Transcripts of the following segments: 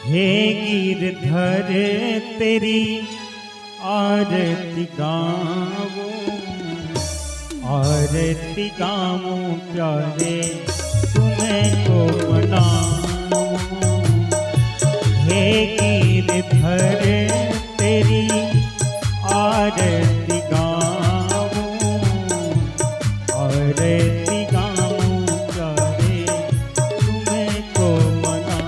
हे गिरधर तेरी आरती गावो, आरती गावो प्यारे तुम्हें को मनाओ। हे गिरधर तेरी आरती गावो, आरती गावो प्यारे तुम्हें को मनाओ।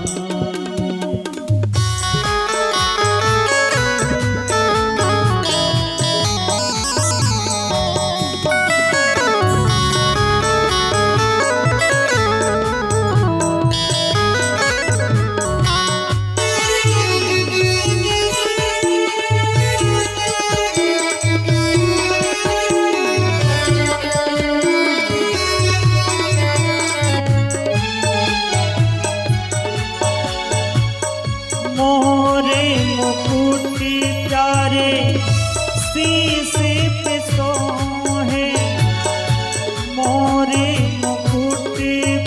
मोरे मुकुट प्यारे शीश पे सोहे, मोरे मुकुट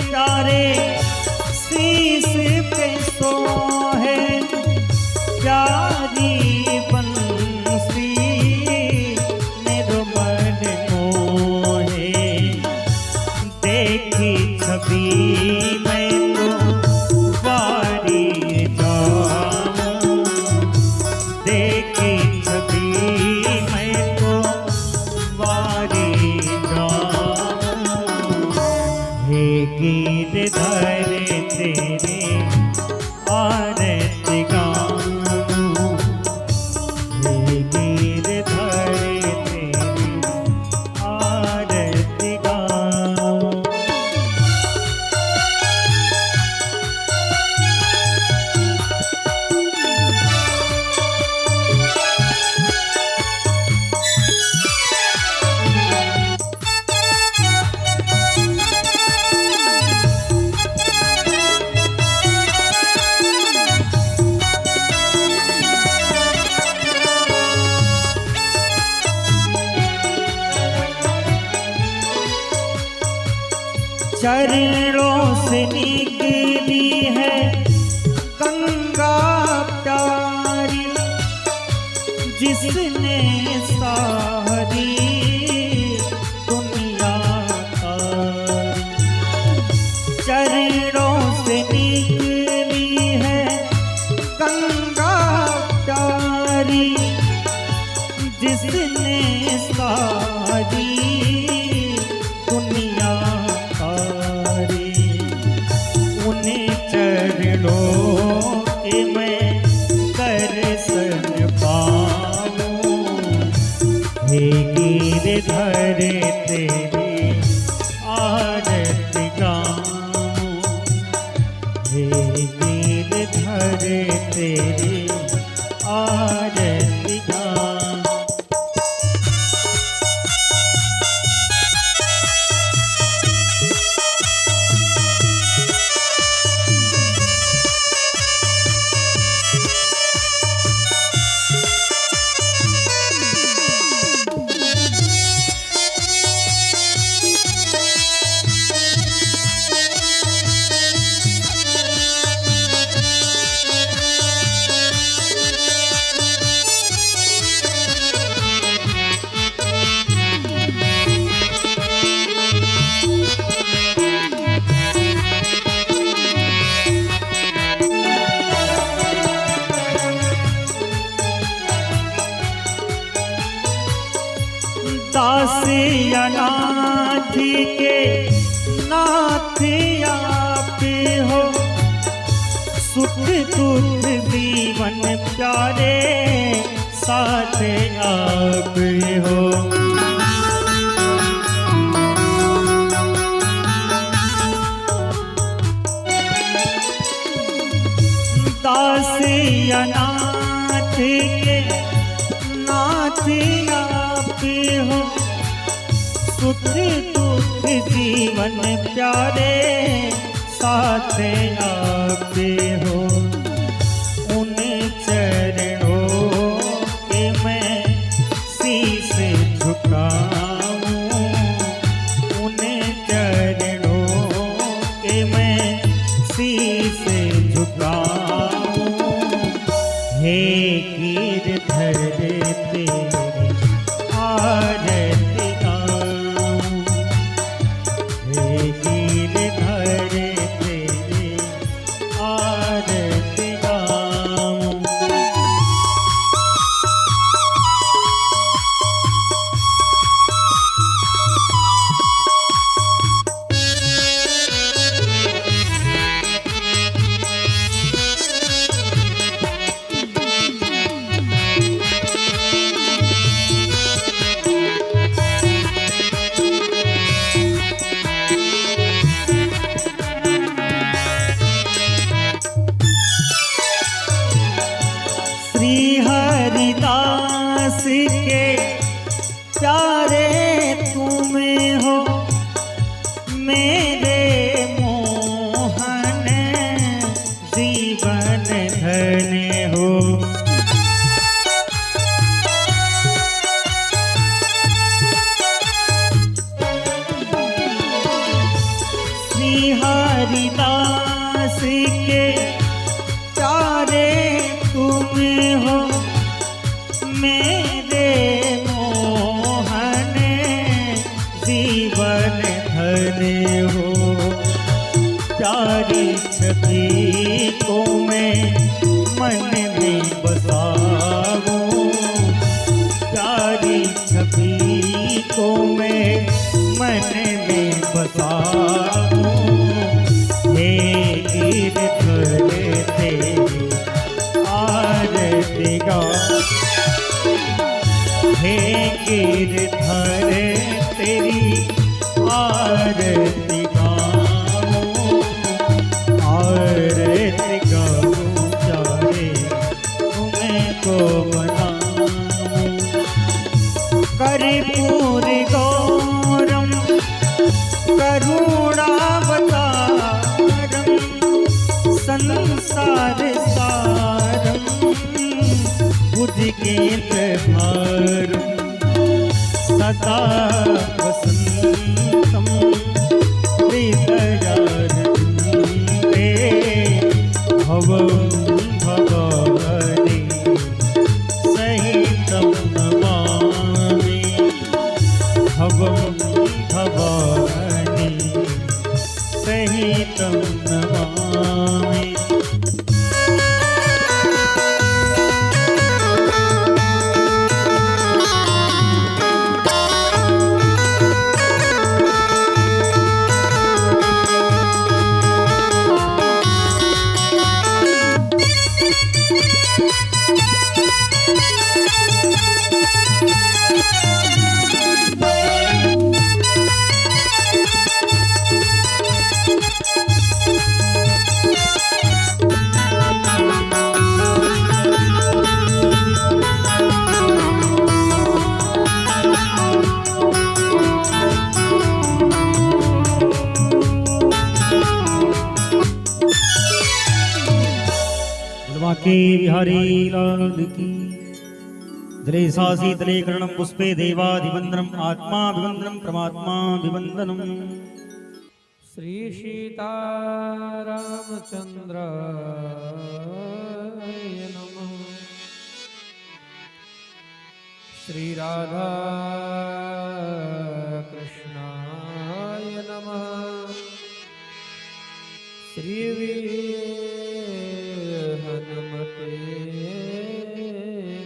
प्यारे शीश पे सोहे। प्यारी बंसी मेरो मन मोहे, देखी छवि मैं तो बारी जाऊं, देखी छवि मैं तो बारी जाऊं। हे गिरधर तेरे आरती गाऊं, हे गिरधर तेरी आरती गाऊं। चरणों से निकली है गंगा प्यारी, जिसने सारी दुनिया तारी। चरणों से निकली है गंगा प्यारी, जिसने सारी दुनिया तारी। उन्हें चरणों के मैं दर्शन पाऊं, हे गिरधर तेरी आरती गाऊं, हे गिरधर तेरी आरती गाऊं। दासी अनाथ के नाथ आप हो, सुख दुख जीवन प्यारे साथ आप हो। दासी अनाथ के नाथ आप हो, सुख दुख जीवन प्यारे साथ आप हो। उन चरणों के मैं शीश झुकाऊं, उन चरणों के मैं शीश झुकाऊं। हे गिरधर तेरी आरती गाऊं, हे गिरधर तेरी आरती गाऊं। श्री हरिदास के प्यारे तुम हो, मेरे मोहन जीवन धन हो। श्री हरिदास के प्यारे तुम हो, मेरे मोहन जीवन धन हो। प्यारी छवि को मैं मन में बसाऊं, प्यारी छवि को मैं मन में बसाऊं। हे गिरधर तेरी आरती गाऊं, हे गिरधर तेरी आरती गाऊं, आरती गाऊं चारे तुमको मनाऊं। कर्पूर गौरम करुणावतारम, संसार सारम भुजगेन्द्र भारम। सदा वसंतम हृदयारविन्दे, भवं भवानी सहितं नमामि, भवं भवानी सहितं नमामि। के बिहारी लाल की। जले सासी तले करणम पुष्पे देवाधिवंदनम, आत्मा विवंदनम परमात्मा विवंदनम। श्री सीतारामचंद्राय नमः। श्री राधा कृष्णाय नमः। श्री हनुमते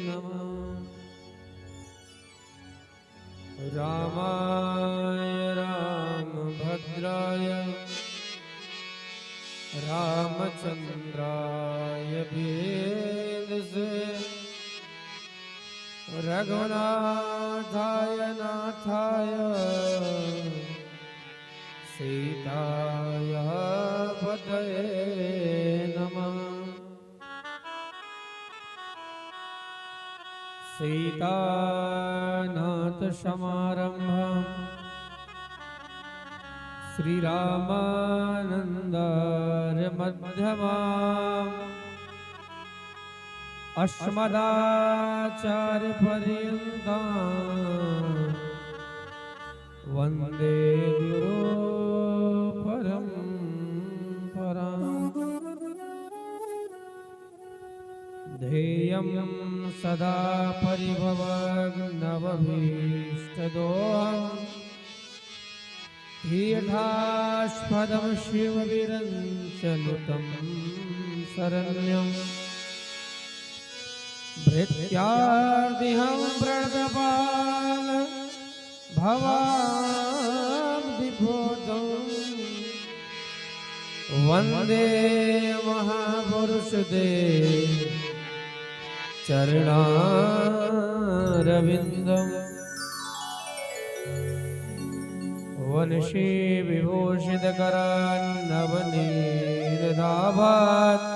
नमः। रामाय रामभद्राय रामचंद्राय वेदसे, रघुनाथाय नाथाय सीताय पतये नमः। सीतानाथ समारंभं श्रीरामानंदार्य मध्यमाम्, अस्मदाचार्य पर्यन्तं वन्दे गुरो परम्पराम्। ध्येयं सदा परिभवग्नवभीष्टदोहम् तीर्थास्पदं शिवविरञ्चनुतं शरण्यम् भृत्यार्दिहं प्रणतपाल भवाब्धिभूतं वन्दे महापुरुषदेव चरणारविन्दम् वनशे विभूषितकरान्नवनीरदाभात्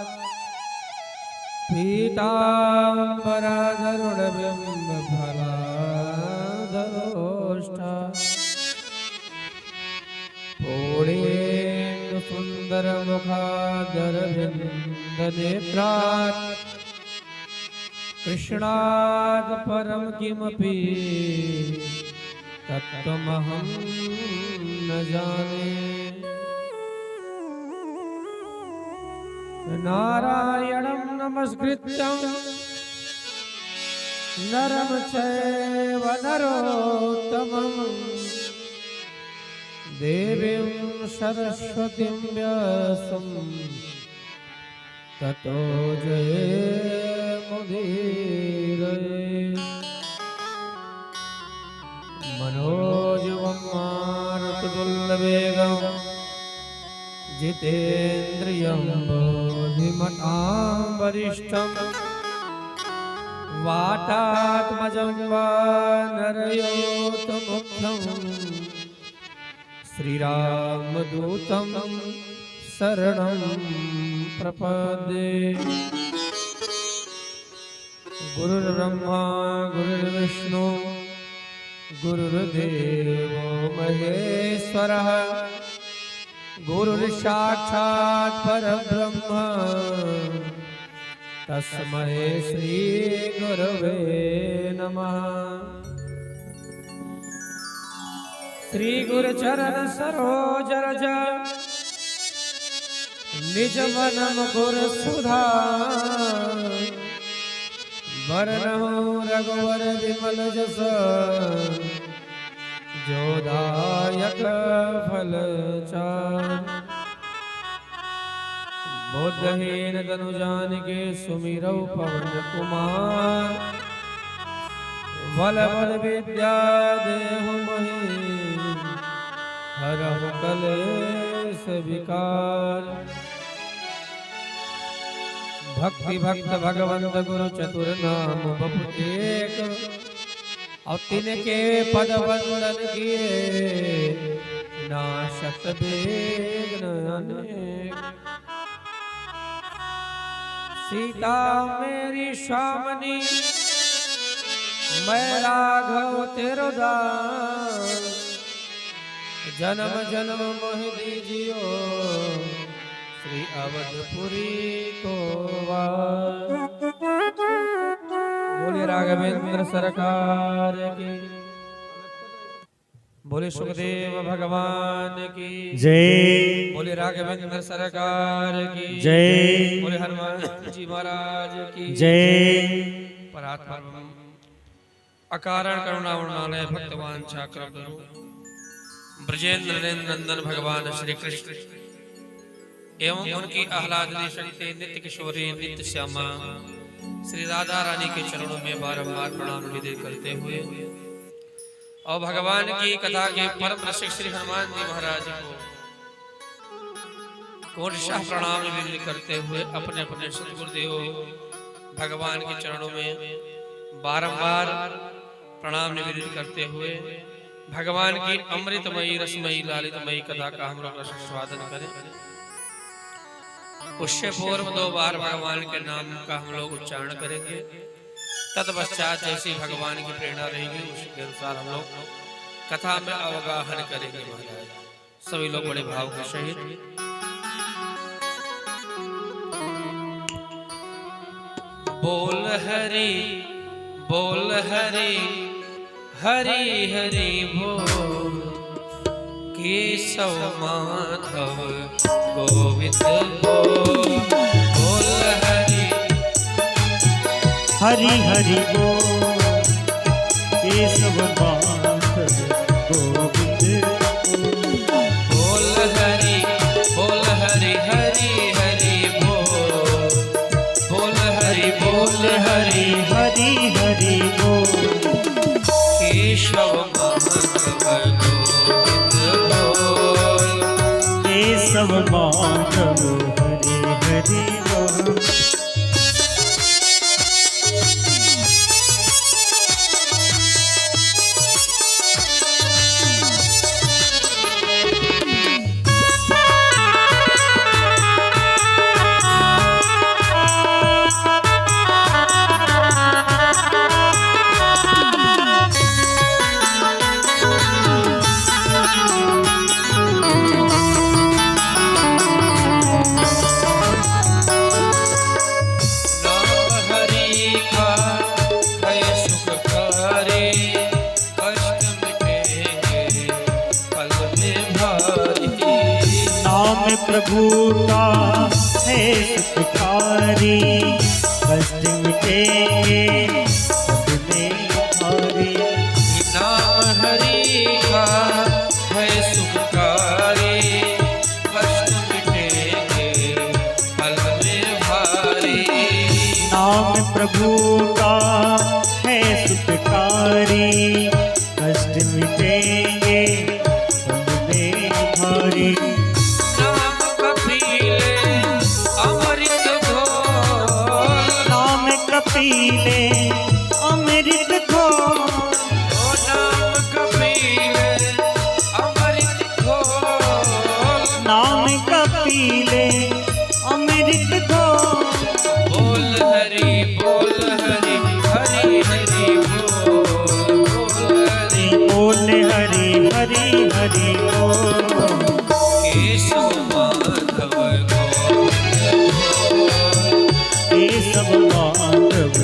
पीताम्बराधरुणबिम्बफलाधरोष्ठा पूर्णेन्दुसुन्दरमुखादरविन्दनेत्रात् कृष्णात् परं किमपि तत्त्वमहं न जाने। नारायणं नमस्कृत्यं नरं चैव नरोत्तमं देवीं सरस्वतीं व्यासं ततो जयमुदीरये। मनोजवं मारुततुल्यवेगं जितेन्द्रियं बुद्धिमतां वरिष्ठं वातात्मजं वानरयोतमुख्यं श्रीरामदूतं शरणं प्रपद्ये। गुरुर्ब्रह्मा गुरुर्विष्णु गुरुर्देवो महेश्वरः गुरुर्साक्षात् परब्रह्म तस्मै श्री गुरवे नमः। श्री गुरुचरण सरोज रज निज मन मुकुर सुधार वरनहु रघुवर विमल जस जोदायक फल चार। बुद्धहीन तनु जानिके सुमिरौ पवन कुमार बल बल विद्या देहु महि हरहु कलेश विकार। भक्ति भक्त भगवंत गुरु चतुर नाम बपु एक और तिनके पद वंदन किए नाशक विघ्न अनेक। सीता मेरी स्वामनी मैं राघव तेरो दास जन्म जन्म मोह दीजियो श्री अवधपुरी को वास। बोले राघवेंद्र सरकार की, बोले सुखदेव भगवान की जय, बोले राघवेंद्र सरकार की जय, बोले हनुमान जी महाराज की जय। परात्मा अकारण करुणावनालय भक्तवान चाक्रम ब्रजेंद्र नंदन भगवान श्री कृष्ण एवं उनकी आह्लादनी शक्ति नित्य किशोरी नित्य श्यामा श्री राधा रानी के चरणों में बारंबार प्रणाम निवेदन करते हुए और भगवान की कथा के परम रसिक श्री हनुमान जी महाराज को कोटिशाह प्रणाम निवेदन करते हुए अपने अपने सद्गुरुदेव भगवान के चरणों में बारंबार प्रणाम निवेदन करते हुए भगवान की अमृतमयी रसमयी लालितमयी कथा का हम लोग स्वादन करें। उससे पूर्व 2 बार भगवान के नाम का हम लोग उच्चारण करेंगे। तत्पश्चात जैसी भगवान की प्रेरणा रहेगी उसके अनुसार हम लोग कथा में अवगाहन करेंगे। महाराज सभी लोग बड़े भाव के सहित बोल हरि हरि हरि बोल केशव माधव गोविंद बोल हरि हरि हरि बोल केशव माधव गोविंद बोल हरि हरि हरि बोल हरि हरि हरि हरि बोल केशव माधव गोविंद बोल केशव माधव हरि हरि बोल प्रभु का है सुखकारी कष्ट मिटेंगे सब में भारी नाम हरि का है सुखकारी कष्ट मिटेंगे फल में भारी नाम प्रभु का है सुखकारी कष्ट मिटेंगे फल में भारी कपीले अमृत घोल नाम कपीले अमृत घोल नाम कपीले अमृत घोल बोल हरि हरि हरि बोल हरि हरि हरि बोल केशव माधव केशव माधव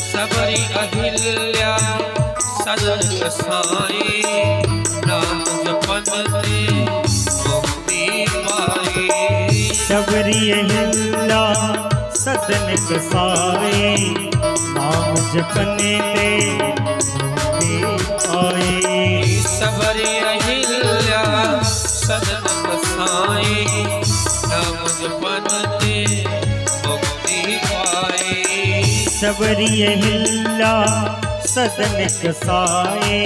सबरी अहिल्या सदन साई नाम जपन ते मुक्ति पाई सबरी अहिल्या सदन कसाए नाम जपने ते मुक्ति पाए सबरी अहिल्या सदन कसाई नाम जपन ते मुक्ति पाई सबरी अहिल्या सदन कसाए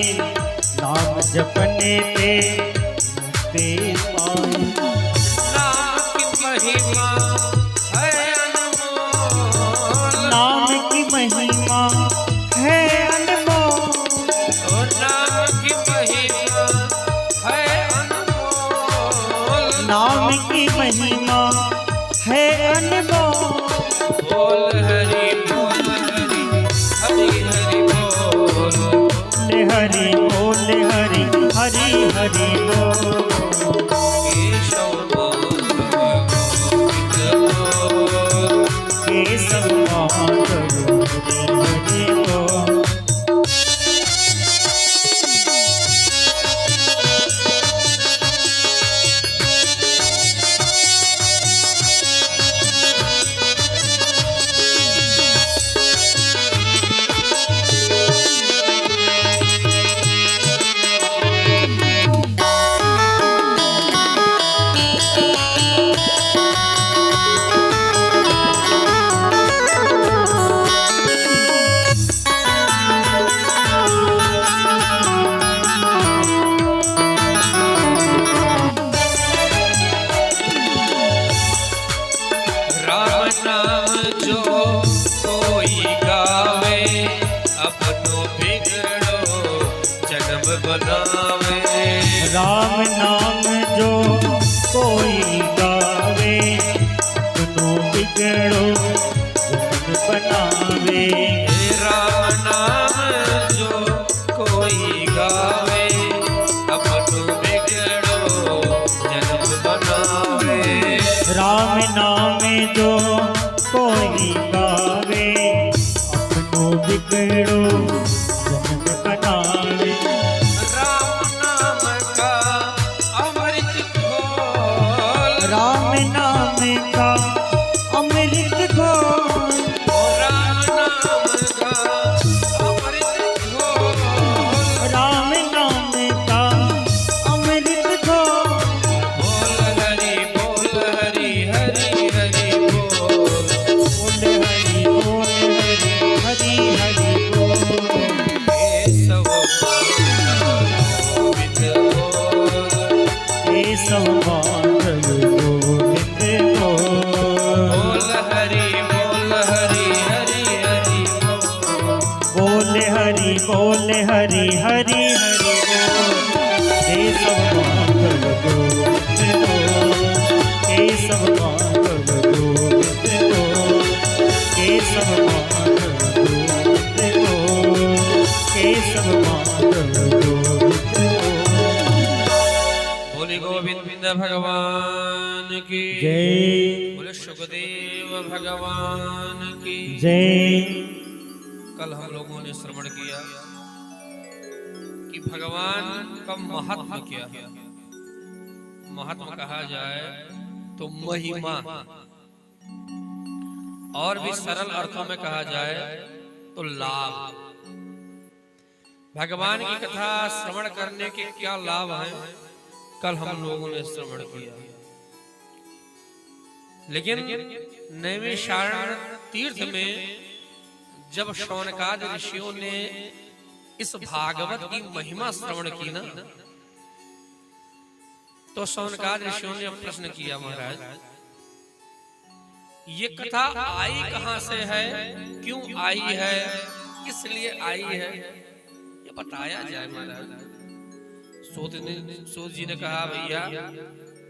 नाम जपने पे मुक्ति पाए नाम की महिमा है अनमोल नाम की महिमा है अनमोल नाम की महिमा है अनमोल बोल हरि हरि हरि बोल हरि बोल हरि हरि हरि बोल केशव माधव गोविंद केशव माधव हरि बोल राम नाम जो कोई गावे अपनो बिगड़ो राम नाम जो कोई गावे अपनो बिगड़ो जन्म बनावे। राम नाम का अमृत घोल, राम नाम का अमृत घोल, राम नाम का अमृत घोल, राम नाम का अमृत घोल। बोल हरि हरि हरि बोल, बोल हरि हरि हरि बोल। केशव गोविंद बोल, केशव माधव गोविंद बोल। बोल हरि हरि हरि बोल, बोल हरि हरि हरि बोल। केशव माधव गोविंद बोल, केशव माधव गोविंद बोल, केशव माधव गोविंद बोल, केशव माधव गोविंद बोल। बोले गोविंद भगवान की जय बोले सुखदेव भगवान की जय। कल हम लोगों ने श्रवण किया कि भगवान का महत्व क्या है। महत्व कहा जाए तो महिमा, और भी सरल अर्थों में कहा जाए तो लाभ। भगवान की कथा श्रवण करने के क्या लाभ हैं, कल हम लोगों ने श्रवण किया। लेकिन नैमिषारण्य तीर्थ में जब शौनकादि ऋषियों ने इस भागवत की महिमा श्रवण की ना, तो शौनकादि ऋषियों ने प्रश्न किया, महाराज ये कथा आई कहां से है, क्यों आई है, किस लिए आई है, ये बताया जाए महाराज। सूत जी ने कहा, भैया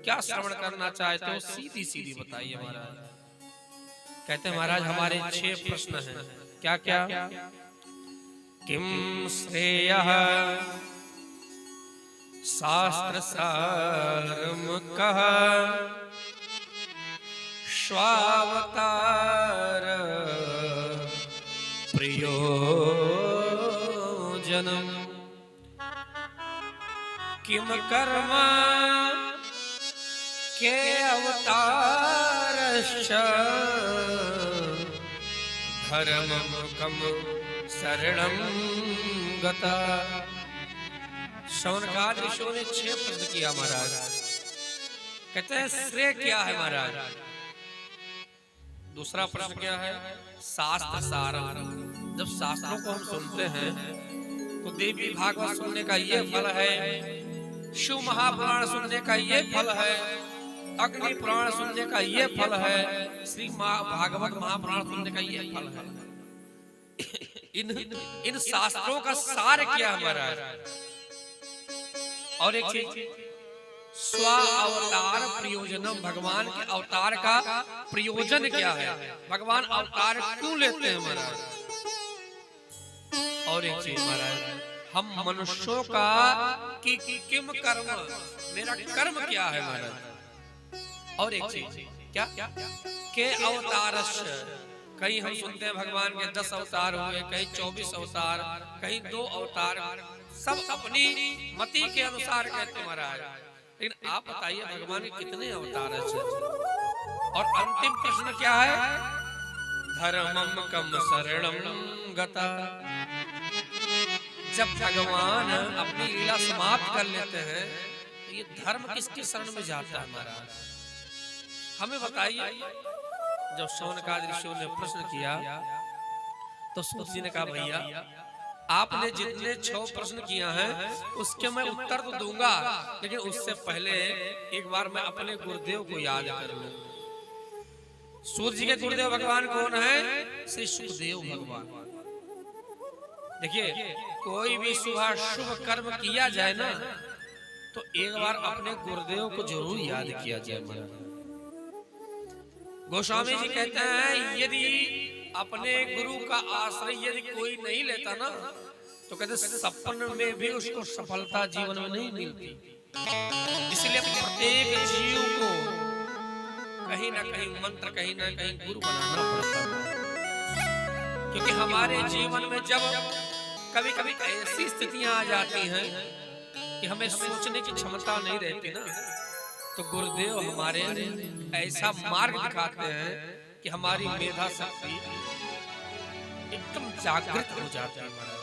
क्या श्रवण करना चाहते हो, सीधी सीधी बताइए महाराज। कहते हैं, महाराज हमारे 6 प्रश्न हैं। क्या क्या? किम श्रेयः शास्त्र सारम कह, स्वावतार प्रयोजनम, किम कर्म के अवतारश्च, धर्मम कम शरणं गता। शौनकादि ऋषियों ने 6 प्रश्न किया महाराज। कहते हैं श्रेय क्या है महाराज। दूसरा प्रश्न क्या है, शास्त्र सारम। जब शास्त्रों को हम सुनते हैं तो देवी भागवत सुनने का ये फल है, शिव महापुराण सुनने का ये फल है, अग्नि पुराण सुनने का ये फल है, श्री भागवत महापुराण सुनने का ये फल है। इन शास्त्रों का सार क्या है महाराज। और एक चीज, स्व अवतार प्रयोजनम, भगवान के अवतार का प्रयोजन क्या है, भगवान अवतार क्यों लेते हैं महाराज। और एक चीज महाराज, हम मनुष्यों का कि किम कर्म, मेरा कर्म क्या है महाराज। और एक चीज क्या, के अवतारश, कहीं हम सुनते हैं भगवान के 10 अवतार हुए, कहीं 24 अवतार, कहीं 2 अवतार, सब अपनी मति के अनुसार कहते महाराज। लेकिन आप बताइए भगवान के कितने अवतार हैं। और अंतिम प्रश्न क्या है, धर्मम कम शरणं गता। जब भगवान अपनी लीला समाप्त कर लेते हैं तो ये धर्म किसके शरण में जाता है महाराज, हमें बताइए। जब शौनकादि ऋषियों ने प्रश्न किया तो सूत जी ने कहा, भैया आपने जितने 6 प्रश्न किया है उसके मैं उत्तर तो दूंगा, लेकिन उससे पहले एक बार मैं अपने गुरुदेव को याद कर लूं। सूत जी के गुरुदेव भगवान कौन है, श्री सुखदेव भगवान। देखिए, कोई भी शुभ कर्म किया जाए ना, तो एक बार अपने गुरुदेव को जरूर याद किया जाए महाराज। गोस्वामी जी कहते हैं, यदि अपने गुरु का आश्रय यदि कोई नहीं लेता ना, तो कहते सपन में भी उसको सफलता जीवन में नहीं मिलती। इसलिए प्रत्येक जीव को कहीं ना कहीं मंत्र, कहीं ना कहीं गुरु बनाना पड़ता है। क्योंकि हमारे जीवन में जब कभी कभी ऐसी स्थितियां आ जाती हैं कि हमें सोचने की क्षमता नहीं रहती ना, तो गुरुदेव हमारे ऐसा मार्ग दिखाते हैं कि हमारी मेधा शक्ति एकदम जागृत हो जाती है। महाराज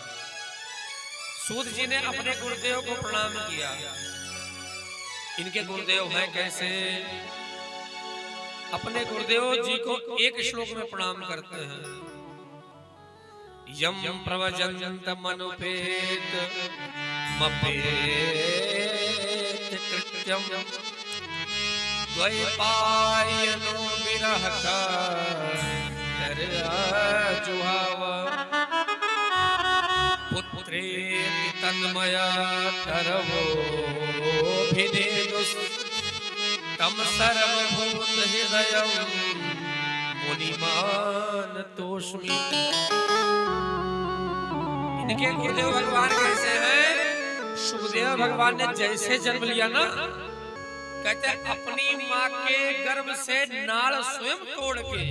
सूत जी ने अपने गुरुदेव को प्रणाम किया। इनके गुरुदेव हैं कैसे? अपने गुरुदेव जी को एक श्लोक में प्रणाम करते हैं। यम प्रवजंत मनुपेत मपेत कृत्यम द्वैपायनो विरह का जुहावा पुत्रेति तन्मया तरवो भिनेदुस् तम सर्वभूत हृदयं मुनिमान तोष्मि। इनके गुरुदेव भगवान कैसे हैं? सुखदेव भगवान ने जैसे जन्म लिया ना, कहते अपनी माँ के गर्भ से नाड़ स्वयं तोड़ के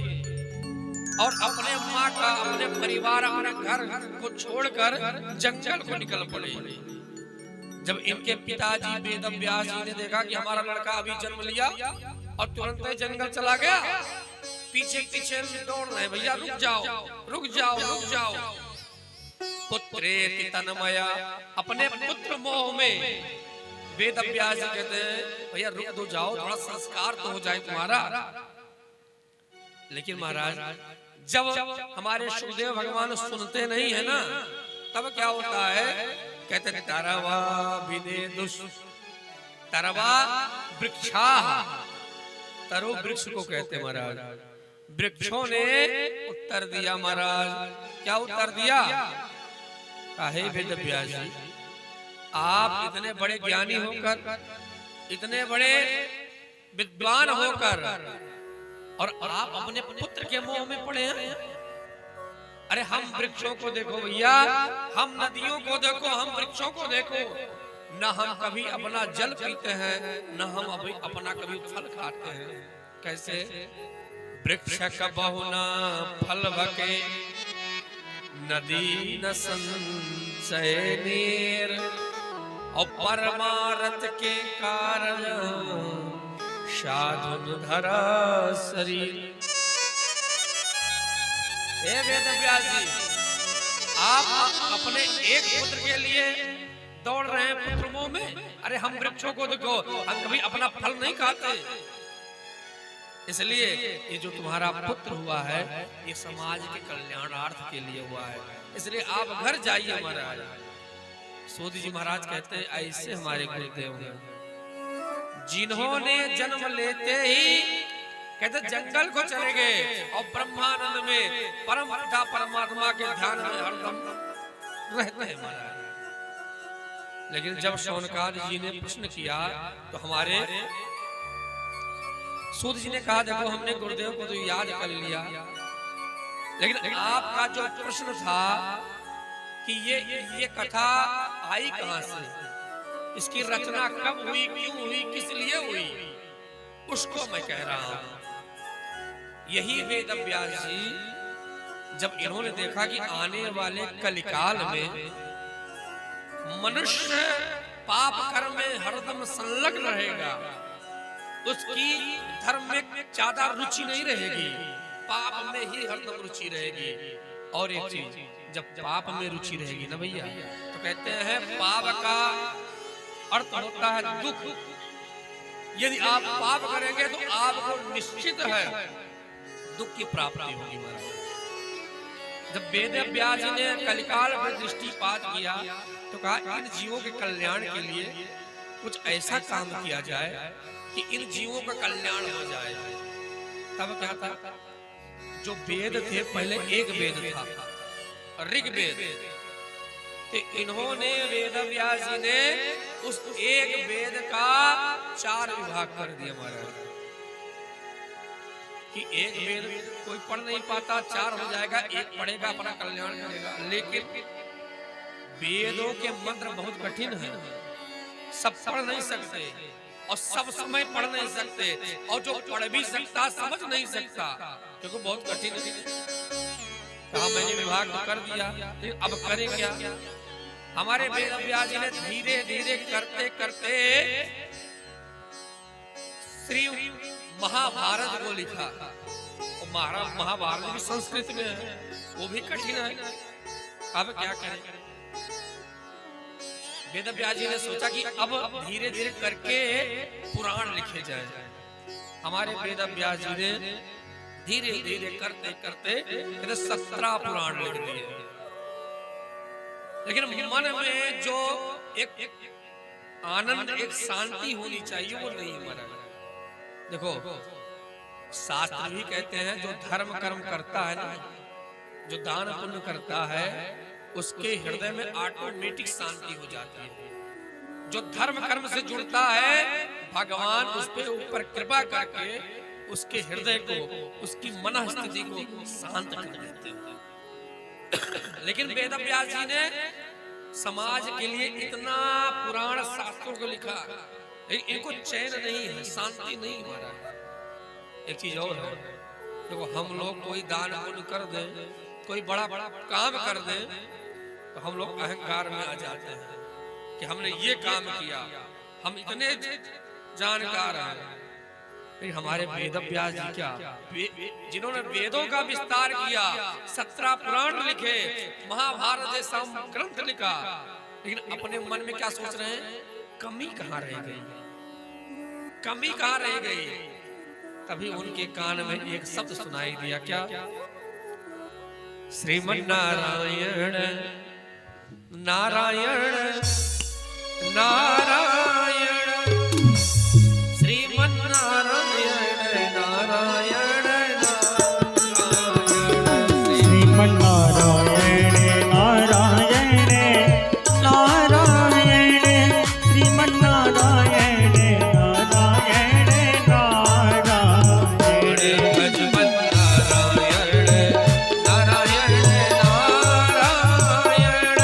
और अपने माँ का, अपने परिवार, अपने घर को छोड़कर जंगल को निकल पड़े। जब इनके पिताजी वेद व्यास जी ने देखा कि हमारा लड़का अभी जन्म लिया और तुरंत ही जंगल चला गया, पीछे पीछे दौड़ रहे, भैया रुक जाओ रुक जाओ रुक जाओ। पुत्रेति तन्मया, अपने पुत्र मोह में वेद व्यास जी कहते हैं भैया रुक दो जाओ, थोड़ा संस्कार तो हो जाए तुम्हारा। लेकिन महाराज जब हमारे सुखदेव भगवान सुनते नहीं है ना, तब क्या होता है? कहते तरवा विनेदुस्, तरवा वृक्षा, तरु वृक्ष को कहते महाराज। वृक्षों ने उत्तर दिया महाराज। क्या उत्तर दिया? काहे वेद व्यास जी, आप इतने बड़े ज्ञानी होकर, इतने बड़े विद्वान होकर, और आप अपने पुत्र के मोह में पड़े हैं। अरे हम वृक्षों को देखो भैया, हम नदियों को देखो, हम वृक्षों को देखो, न हम कभी अपना जल पीते हैं, न हम अभी अपना कभी फल खाते हैं। कैसे? वृक्ष कबहु न फल भके नदी न संचय नीर, और परमारथ के कारण साधुन धरा शरीर। हे वेद व्यास जी, आप अपने एक पुत्र के लिए दौड़ रहे हैं पुत्र मोह में। अरे हम वृक्षों को देखो, हम कभी अपना फल नहीं खाते। इसलिए ये जो तुम्हारा पुत्र हुआ है, ये समाज के कल्याणार्थ के लिए हुआ है। इसलिए आप घर जाइए महाराज। सूत जी महाराज कहते हैं ऐसे हमारे गुरुदेव हैं, जिन्होंने जन्म लेते ही कहते जंगल को चले गए और ब्रह्मानंद में परम पिता परमात्मा के ध्यान में हरदम रहते हैं महाराज। लेकिन जब शौनकादि जी ने प्रश्न किया तो हमारे सूत जी ने कहा देखो हमने गुरुदेव को तो याद कर लिया, लेकिन आपका जो प्रश्न था कि ये कथा आई कहां से, इसकी रचना कब हुई, क्यों हुई, किस लिए हुई, उसको मैं कह रहा हूं। यही वेद व्यास जी जब इन्होंने देखा कि आने वाले कलिकाल में मनुष्य पाप कर्म में हरदम संलग्न रहेगा, उसकी धर्म में ज्यादा रुचि नहीं रहेगी, पाप में ही हरदम रुचि रहेगी। और एक चीज, जब पाप में रुचि रहेगी ना भैया, तो कहते हैं पाप का अर्थ होता है दुख। यदि आप पाप करेंगे तो आपको निश्चित है दुख की प्राप्ति होगी। जब वेद व्यास जी ने कलिकाल पर दृष्टिपात किया तो कहा इन जीवों के कल्याण के लिए कुछ ऐसा काम किया जाए कि इन जीवों का कल्याण हो जाए। तब क्या था? जो वेद थे, पहले एक वेद था ऋग्वेद, तो इन्होंने वेद व्यास जी ने उस एक वेद का 4 विभाग कर दिया महाराज, कि एक वेद कोई पढ़ नहीं पाता, 4 हो जाएगा, एक पढ़ेगा अपना कल्याण करेगा। लेकिन वेदों के मंत्र बहुत कठिन है, सब पढ़ नहीं सकते। और सब समय पढ़ नहीं सकते, और जो पढ़ भी सकता समझ नहीं सकता, क्योंकि बहुत कठिन है। कहा मैंने विभाग तो कर दिया, लेकिन अब करें क्या? हमारे वेद व्यास जी ने धीरे धीरे करते करते श्री महाभारत को लिखा। और महाभारत भी संस्कृत में है, वो भी कठिन है। अब क्या करें? वेद व्यास जी ने सोचा कि अब धीरे धीरे करके पुराण लिखे जाए। हमारे वेद व्यास जी ने धीरे धीरे करते करते 17 पुराण लिख दिए। लेकिन मन में जो एक आनंद, एक शांति होनी चाहिए, वो नहीं मरा। देखो, शास्त्र भी कहते हैं जो धर्म कर्म करता है ना, जो दान पुण्य करता है, उसके हृदय में ऑटोमेटिक शांति हो जाती है। जो धर्म कर्म से जुड़ता है, भगवान उस पे ऊपर कृपा करके उसके हृदय को, उसकी मन स्थिति को शांत कर देते हैं। लेकिन वेद व्यास जी ने समाज के लिए इतना पुराण शास्त्रों को लिखा, लेकिन इनको चैन नहीं है, शांति नहीं हमारा। एक चीज और है, देखो हम लोग कोई दान पुण्य कर दे, कोई बड़ा बड़ा काम कर दे, तो हम लोग अहंकार में आ जाते हैं कि हमने ये काम किया, हम इतने जानकार हैं। लेकिन हमारे वेद व्यास जी क्या, जिन्होंने वेदों का विस्तार किया, 17 पुराण लिखे, महाभारत जैसा ग्रंथ लिखा, लेकिन अपने मन में क्या सोच रहे हैं? कमी कहाँ रह गई, कमी कहाँ रह गई? तभी उनके कान में एक शब्द सुनाई दिया, क्या? श्रीमन नारायण नारायण नारायण, श्रीमन नारायण नारायण नारायण, श्रीमन नारायण नारायण नारायण, श्रीमन नारायण नारायण नारायण, भजमन नारायण नारायण नारायण,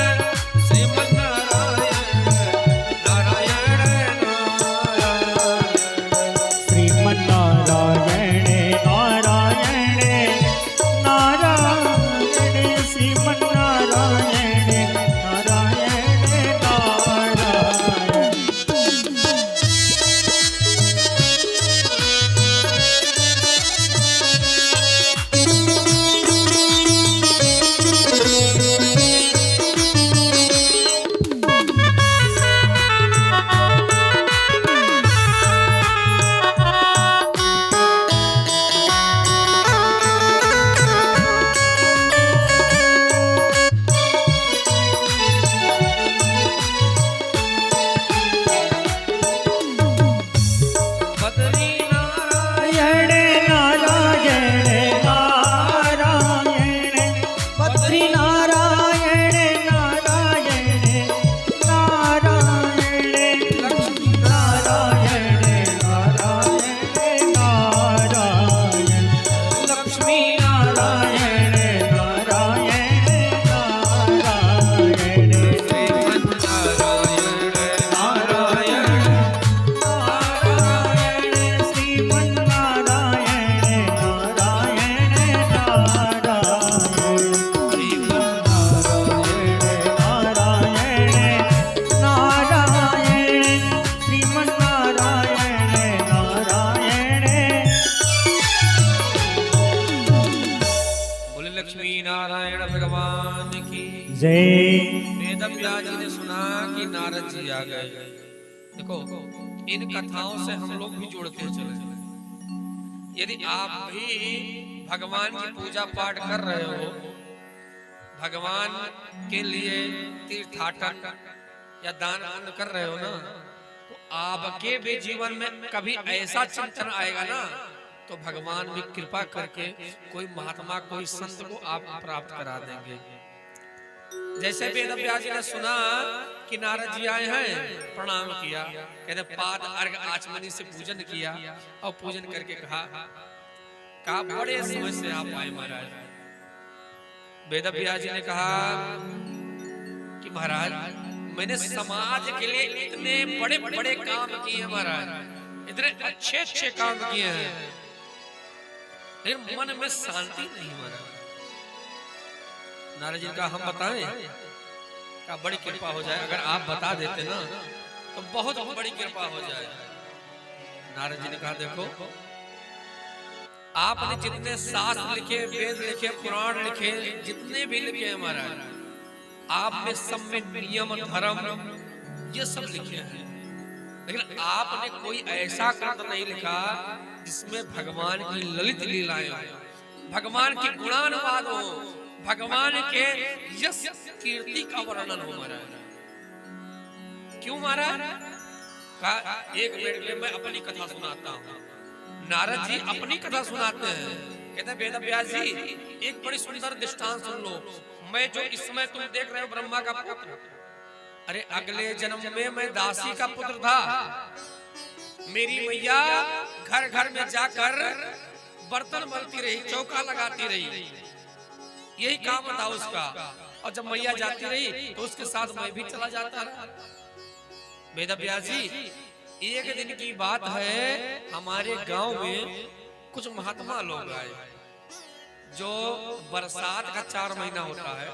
श्रीमन नारायण नारायण नारायण, श्रीमन नारायण नारायण नारायण, श्रीमन नारायण नारायण नारायण। बद्री नारायण नारायण नारायण, बद्री नारायण नारायण नारायण, लक्ष्मी नारायण नारायण नारायण, लक्ष्मी नारायण नारायण नारायण, श्रीमन नारायण नारायण नारायण, श्रीमन नारायण नारायण नारायण, श्रीमन नारायण नारायण नारायण, श्रीमन नारायण नारायण। बोले लक्ष्मी नारायण भगवान की जय। वेद व्यास जी ने सुना कि नारद जी आ गए। देखो, इन कथाओं से हम लोग भी जुड़ते चले। यदि आप भी भगवान की पूजा पाठ कर रहे हो, भगवान के लिए तीर्थाटन या दान पुण्य कर रहे हो ना, तो आपके भी जीवन में कभी ऐसा चिंतन आएगा ना, तो भगवान भी कृपा करके कोई महात्मा, कोई संत को आप प्राप्त करा देंगे। जैसे वेद व्यास जी ने सुना कि नारद जी आए हैं, प्रणाम किया, कहते पाद अर्घ आचमनी से पूजन किया, और पूजन करके कहा बड़े समय से आप आए महाराज। वेद व्यास जी ने कहा कि महाराज, मैंने समाज के लिए इतने बड़े बड़े काम किए महाराज, इतने अच्छे अच्छे काम किए हैं, लेकिन मन में शांति नहीं महाराज। नारद जी का हम बताएं क्या बड़ी कृपा हो जाए, अगर आप बता देते ना तो बहुत बड़ी कृपा हो जाए। नारद जी ने कहा देखो, आपने जितने शास्त्र लिखे, वेद लिखे, पुराण लिखे, जितने भी लिखे हैं महाराज, आपने सब में नियम धर्म ये सब लिखे हैं, लेकिन आपने कोई ऐसा ग्रंथ नहीं लिखा जिसमें भगवान की ललित लीलाएं हो, भगवान की गुणानुवाद हो, भगवान के यश कीर्ति का वर्णन हो महाराज। क्यों महाराज? एक मिनट में मैं अपनी कथा सुनाता हूँ। नारद जी अपनी कथा सुनाते हैं, कहते हैं वेद व्यास जी एक बड़ी सुंदर दृष्टांत सुन लो। मैं जो इस समय तुम देख रहे हो ब्रह्मा का पुत्र, अरे अगले जन्म में मैं दासी का पुत्र था। मेरी मैया घर घर में जाकर बर्तन मलती रही, चौका लगाती रही, यही काम था उसका। और जब मैया जाती रही तो उसके साथ मैं भी चला जाता रहा। वेद व्यास जी एक दिन की बात है, हमारे गांव में कुछ महात्मा लोग आए। जो बरसात का 4 महीना होता है,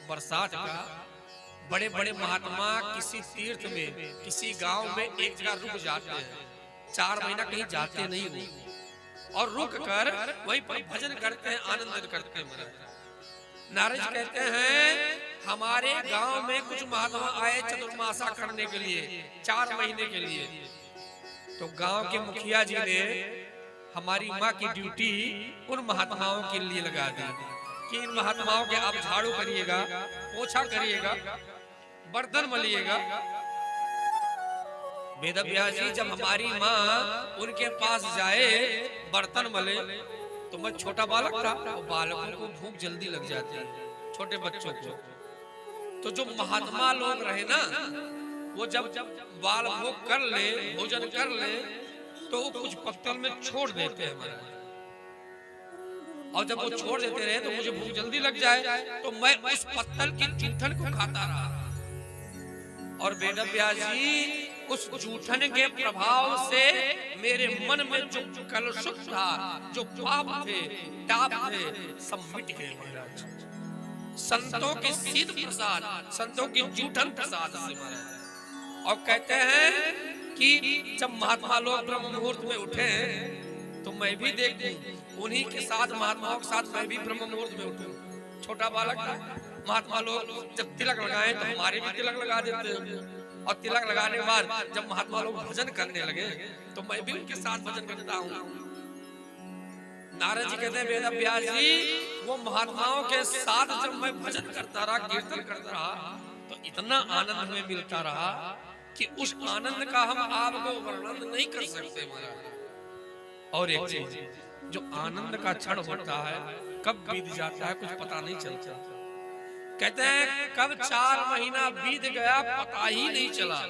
बरसात का बड़े बड़े महात्मा किसी तीर्थ में किसी गांव में एक जगह रुक जाते हैं। 4 महीना कहीं जाते नहीं हो और रुक कर वहीं पर भजन करते हैं, आनंद करते हैं। नारद जी कहते हैं हमारे गांव में कुछ महात्मा आए चतुर्मासा करने के लिए, 4 महीने के लिए। तो गांव के मुखिया जी ने हमारी माँ की ड्यूटी उन महात्माओं के लिए लगा दी कि इन महात्माओं के आप झाड़ू करिएगा, पोछा करिएगा, बर्तन मलिएगा। वेद व्यास जी जब हमारी माँ उनके पास जाए बर्तन मले, तो मैं छोटा बालक था, तो बालकों को भूख जल्दी लग जाती है, छोटे बच्चों को। तो जो महात्मा लोग रहे ना, वो जब बाल भोग कर ले, भोजन कर ले, तो वो कुछ पत्तल में छोड़ देते हैं महाराज। और जब वो छोड़ देते रहे तो मुझे भूख जल्दी लग जाए, तो मैं उस पत्तल की जूठन को खाता रहा। और वेद व्यास जी उस जूठन के प्रभाव से मेरे मन में जो कलुष था, जो पाप थे, ताप थे, सब मिट गए महाराज। संतों के शीत प्रसाद, संतों के जूठन प्रसाद से महाराज। और कहते हैं कि जब महात्मा लोग ब्रह्म मुहूर्त में उठे तो मैं भी देखूं, उन्हीं के साथ महात्माओं के साथ मैं भी ब्रह्म मुहूर्त में उठूं। छोटा बालक था, महात्मा लोग जब तिलक लगाए तो हमारे भी तिलक लगा देते हैं। और तिलक लगाने के बाद जब महात्मा लोग भजन करने लगे तो मैं भी उनके साथ भजन करता हूँ। नारद जी कहते हैं वेद व्यास जी वो महात्माओं के साथ जब मैं भजन करता रहा, कीर्तन करता रहा, तो इतना आनंद हमें मिलता रहा कि उस आनंद का हम आपको वर्णन नहीं कर सकते महाराज। और एक चीज, जो आनंद का क्षण होता है कब बीत जाता है कुछ पता नहीं चलता। कहते हैं कब 4 महीना बीत गया पता ही नहीं चला।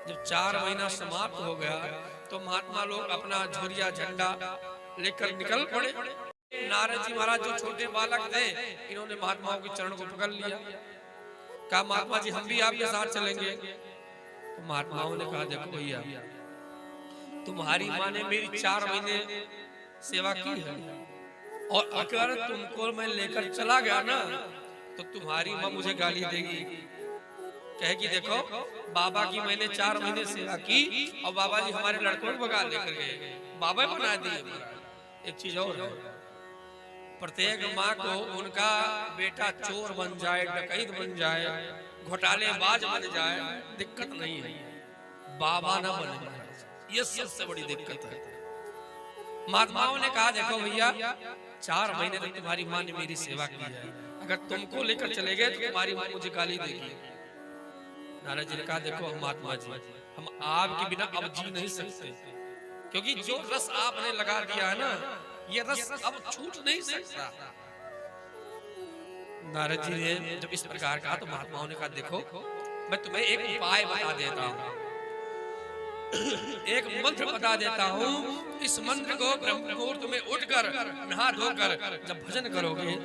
जब 4 महीना समाप्त हो गया तो महात्मा लोग अपना झोरिया झंडा लेकर निकल पड़े। नारद जी महाराज जो छोटे बालक थे, इन्होंने महात्माओं के चरण को पकड़ लिया, कहा महात्मा जी हम भी आपके साथ चलेंगे। तो महात्माओं ने कहा देखो भैया, तुम्हारी माँ ने मेरी 4 महीने सेवा की है, और अगर तुमको मैं लेकर चला गया ना तो तुम्हारी माँ मुझे गाली देगी, कहेगी देखो बाबा की मैंने 4 महीने सेवा की और बाबा जी हमारे लड़कों को भगा लेकर गए, बाबा बना दिए। एक चीज और है, प्रत्येक माँ को उनका बेटा चोर बन जाए, डकैत बन जाए, घोटालेबाज बन जाए, दिक्कत नहीं है, बाबा ना बने, ये सबसे बड़ी दिक्कत है। महात्माओं ने कहा देखो भैया 4 महीने तक तुम्हारी माँ ने मेरी सेवा की है, अगर तुमको लेकर चले गए तो तुम्हारी माँ मुझे गाली देगी। नारद जी ने कहा देखो महात्मा जी हम आपके बिना अब जी नहीं सकते, क्योंकि जो रस आपने लगा दिया है ना ये रस अब छूट नहीं सकता। नारद जी ने जब इस प्रकार कहा तो महात्माओं ने कहा देखो मैं तुम्हें एक उपाय बता देता हूँ, एक मंत्र बता देता हूँ, इस मंत्र को ब्रह्म मुहूर्त में उठकर नहा धोकर जब भजन करोगे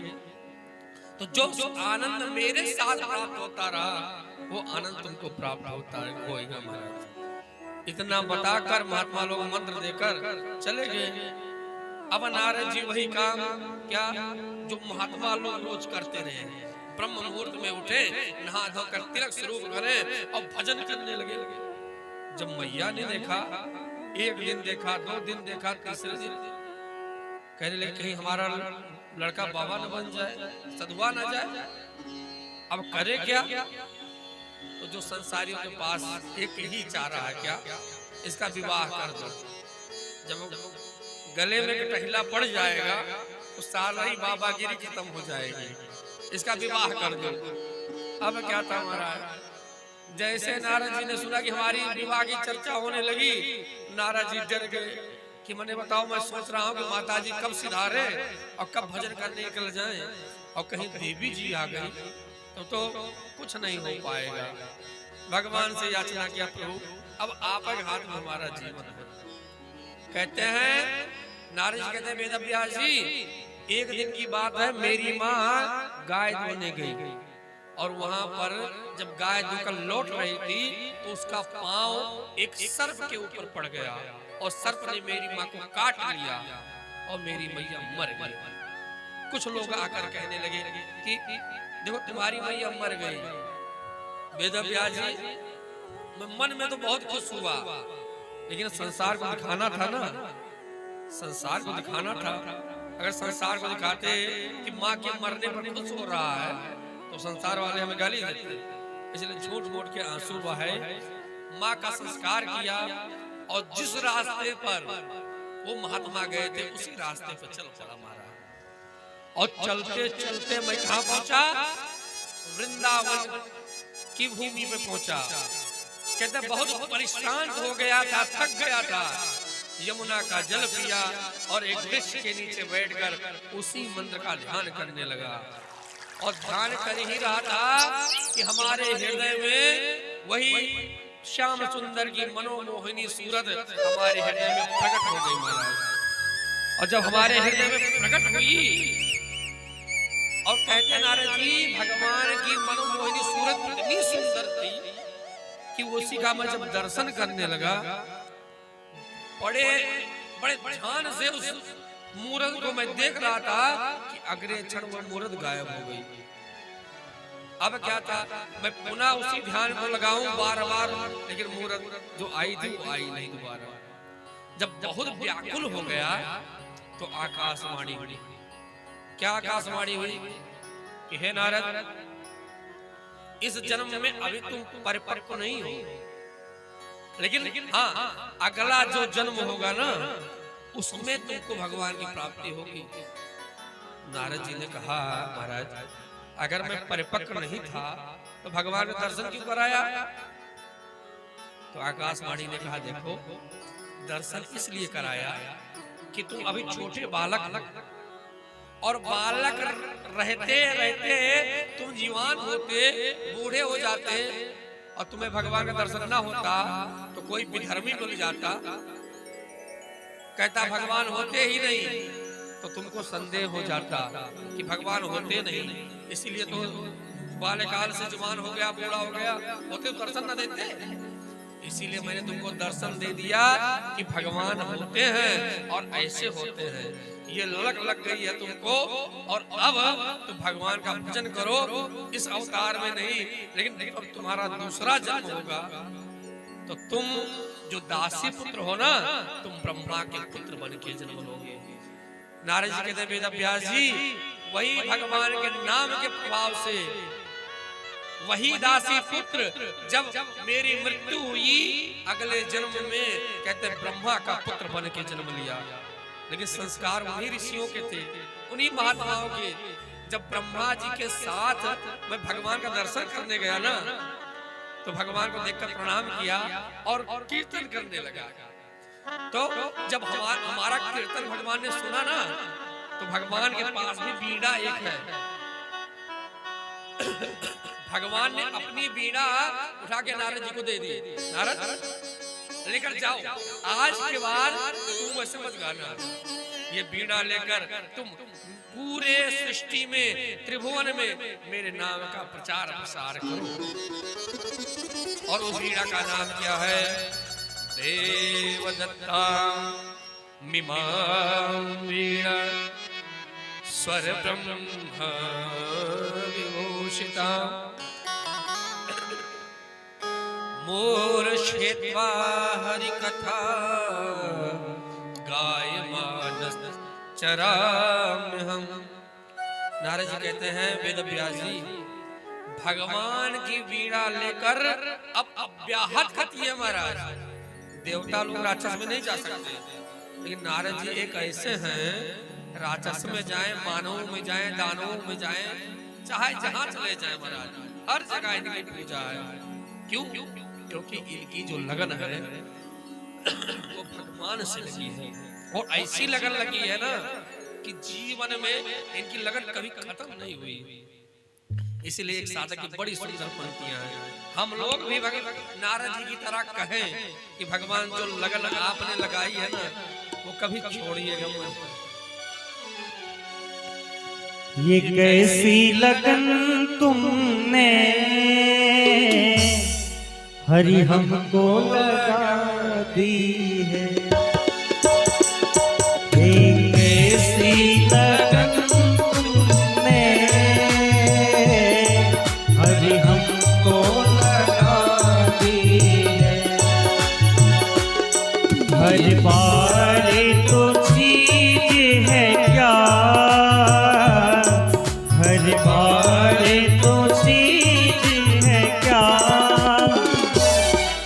तो जो आनंद मेरे साथ प्राप्त होता रहा वो आनंद तुमको प्राप्त होता होगा महाराज। इतना बताकर महात्मा लोग मंत्र देकर चले गए। अब नारद जी वही काम क्या जो महात्मा लोग रोज करते रहे, ब्रह्म मुहूर्त में उठे, नहा धोकर तिलक स्वरूप करें और भजन करने लगे। जब मैया ने देखा, एक दिन देखा, 2 दिन देखा, तीसरे दिन कहने लगे कहीं हमारा लड़का बाबा न बन जाए, सधुआ न जाए। अब करे क्या? तो जो संसारियों के पास एक ही चारा है क्या, इसका विवाह कर दो। जब गले में टहला पड़ जाएगा तो सारा ही बाबागिरी खत्म हो जाएगी, इसका विवाह कर दो। अब क्या था महाराज, जैसे नारद जी ने सुना कि हमारी विवाह की चर्चा होने लगी, नारद जी डर गए कि मैंने बताओ, मैं सोच रहा हूँ कि माता जी कब सिधारे और कब भजन करने निकल जाएं, और कहीं देवी जी आ गई तो कुछ नहीं हो पाएगा। भगवान से याचना किया, प्रभु अब आप हाथ में हमारा जीवन है। कहते हैं नारद जी कहते हैं वेदव्यास जी, एक दिन की बात है, मेरी माँ गाय धोने गई और वहां पर जब गाय धोकर लौट रही थी तो उसका पांव एक सर्प के ऊपर पड़ गया और सर्प ने मेरी माँ को काट लिया और मेरी मैया मर गई। कुछ लोग आकर कहने लगे कि देखो तुम्हारी मैया मर गई। वेदव्यास जी मन में तो बहुत खुश हुआ, लेकिन संसार को दिखाना था ना, संसार को दिखाना था। अगर संसार को दिखाते कि माँ के मरने पर खुश हो रहा है तो संसार वाले हमें गाली देते, इसलिए झूठ मूठ के आंसू बहाए, माँ का संस्कार किया और जिस रास्ते पर वो महात्मा गए थे उसी रास्ते पर चल पड़ा महाराज। और चलते चलते मैं कहां पहुंचा? वृंदावन की भूमि पे पहुंचा। कहते बहुत परेशान हो गया था, थक गया था, यमुना का जल पिया और एक वृक्ष के नीचे बैठकर उसी मंत्र का ध्यान करने लगा। और ध्यान कर ही रहा था कि हमारे हृदय में वही श्याम सुंदर की मनोमोहिनी सूरत हमारे हृदय में प्रकट हो गई महाराज। और जब हमारे हृदय में प्रकट हुई और कहते नारद जी भगवान की मनोमोहिनी सूरत इतनी सुंदर थी कि उसी का मैं जब दर्शन करने लगा, बड़े ध्यान से उस मूरत को मैं देख रहा था कि अगले क्षण वो मूरत गायब हो गई। अब क्या था, मैं पुनः उसी ध्यान को लगाऊं बार बार, लेकिन मूरत जो आई थी वो आई नहीं दोबारा। जब बहुत व्याकुल हो गया तो आकाशवाणी हुई। क्या आकाशवाणी हुई कि हे नारद, इस जन्म में अभी तुम परिपक्व नहीं हो, लेकिन हाँ अगला जो जन्म होगा ना उसमें तुमको भगवान की प्राप्ति होगी। नारद जी ने कहा महाराज, अगर मैं परिपक्व नहीं था तो भगवान ने दर्शन क्यों कराया? तो आकाशवाणी ने कहा देखो, दर्शन इसलिए कराया कि तुम अभी छोटे बालक और बालक रहते रहते तुम जीवान होते, बूढ़े हो जाते और तुम्हें भगवान का दर्शन ना होता तो कोई विधर्मी मिल जाता, कहता भगवान होते ही नहीं, तो तुमको संदेह हो जाता कि भगवान होते नहीं। इसीलिए तो बाल्यकाल से जवान हो गया, बूढ़ा हो गया, होते तो दर्शन ना देते। इसीलिए मैंने तुमको दर्शन दे दिया कि भगवान होते हैं और ऐसे होते हैं। ये लग गई है तुमको, और अब तुम भगवान का भजन करो, इस अवतार में नहीं, लेकिन अब तुम्हारा दूसरा जन्म होगा तो तुम जो दासी पुत्र हो ना, तुम ब्रह्मा के पुत्र बन के जन्म लोगे। नारद जी कहते वेदव्यास जी, वही भगवान के नाम के प्रभाव से वही दासी पुत्र जब मेरी मृत्यु हुई अगले जन्म में कहते ब्रह्मा का पुत्र बन के जन्म लिया। लेकिन संस्कार उन्हीं ऋषियों के थे, उन्हीं महात्माओं के। जब ब्रह्मा जी के साथ मैं भगवान का दर्शन करने गया ना, तो भगवान को देखकर प्रणाम किया और कीर्तन करने लगा। तो जब हमारा कीर्तन भगवान ने सुना ना, तो भगवान के पास भी बीड़ा एक है। भगवान ने अपनी बीड़ा उठा के नारद जी को दे दी, नारद लेकर जाओ, आज के बाद तुम वैसे मत गाना, ये बीड़ा लेकर तुम पूरे सृष्टि में, त्रिभुवन में मेरे नाम का प्रचार प्रसार करो। और उस बीड़ा का नाम क्या है? देवदत्ता मिमां वीणा स्वर ब्रह्म विभूषिता मूर्छित्वा हरि कथा गायमानस चराम्यहम्। नारद जी कहते हैं वेद व्यास जी भगवान की वीणा लेकर अब अव्याहत गति है महाराज। देवता लोग राक्षस में नहीं जा सकते, लेकिन नारद जी एक ऐसे हैं राक्षस में जाएं, मानवों में जाएं, दानवों में जाएं, चाहे जहां चले जाएं महाराज, हर जगह इनकी पूजा है। क्यों? क्योंकि इनकी जो लगन है वो भगवान से लगी है, और ऐसी लगन लगी है ना कि जीवन में इनकी लगन कभी खत्म नहीं हुई। इसलिए एक साधक की बड़ी सुंदर पंक्तियां हैं। हम लोग भी नारद जी की तरह कहें कि भगवान जो लगन आपने लगाई है ना वो कभी छोड़िएगा मत। ये कैसी लगन तुमने हरि हमको लगा दी है, ये कैसी लगन तुमने हरि हमको लगा दी है। हर बार तो चीज है क्या, हर बार तो चीज है क्या,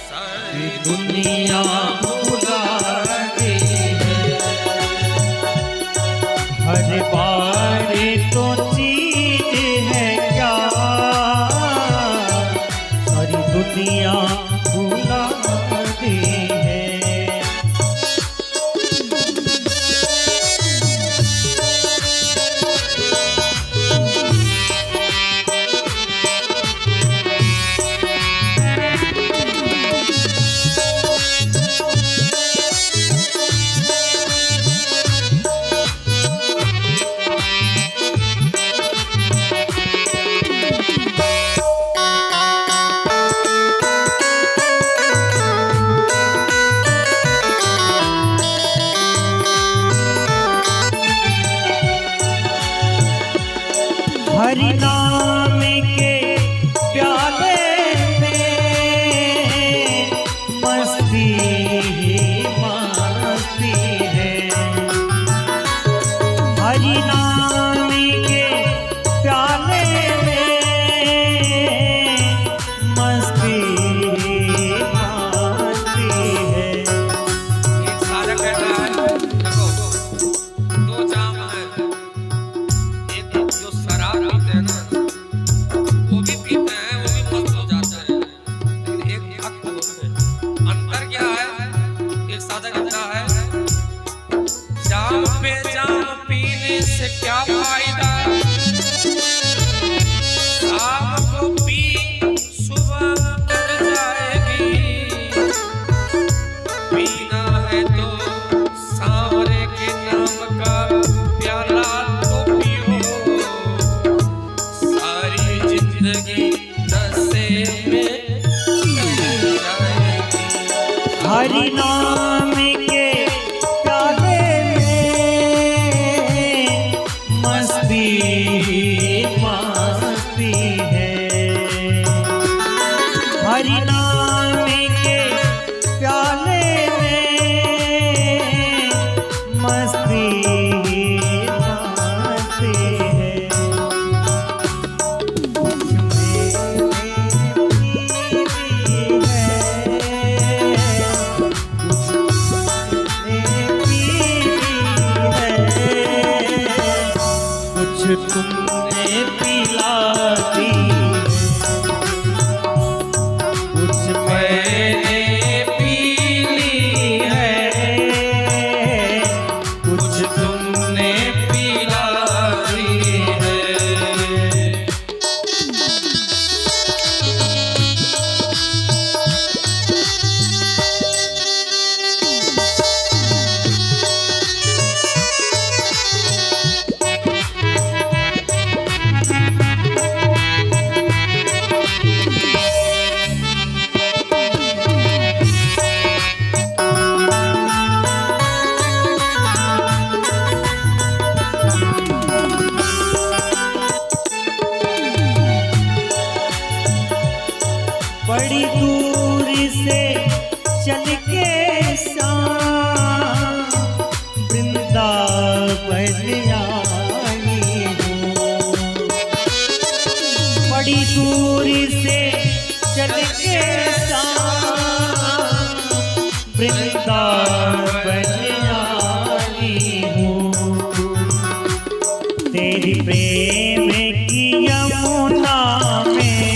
सारी दुनिया भुला दी है। हर बार तो चीज है क्या, सारी दुनिया भुला दी है। हरि नाम के प्याले में मस्ती ही मस्ती है। हरि नाम के प्याले में मस्ती ही मस्ती है। एक साधक कहता है देखो दो जाम है, एक जो शराब पीते हैं ना वो भी पीते हैं, वो भी मस्त हो जाते हैं, लेकिन एक भक्त होते हैं। अंतर क्या है? एक साधक कहता है जाम पे जाम पीने से क्या फायदा, शाम को पी सुबह उतर जाएगी, पीना है तो सारे के नाम का प्याला तो पियो, सारी जिंदगी नशे में ढल जाएगी। हरि नाम के प्याले में मस्ती मस्ती है। हरि नाम के प्याले में मस्ती मस्ती है। कुछ तुमने पिला दी, कुछ मैंने पी ली है, कुछ तुमने पिला दी है। बड़ी दूर से चल के श्याम वृंदावन आई हूँ। बड़ी दूर से चल के श्याम वृंदावन आई हूँ। तेरी प्रेम की यमुना में,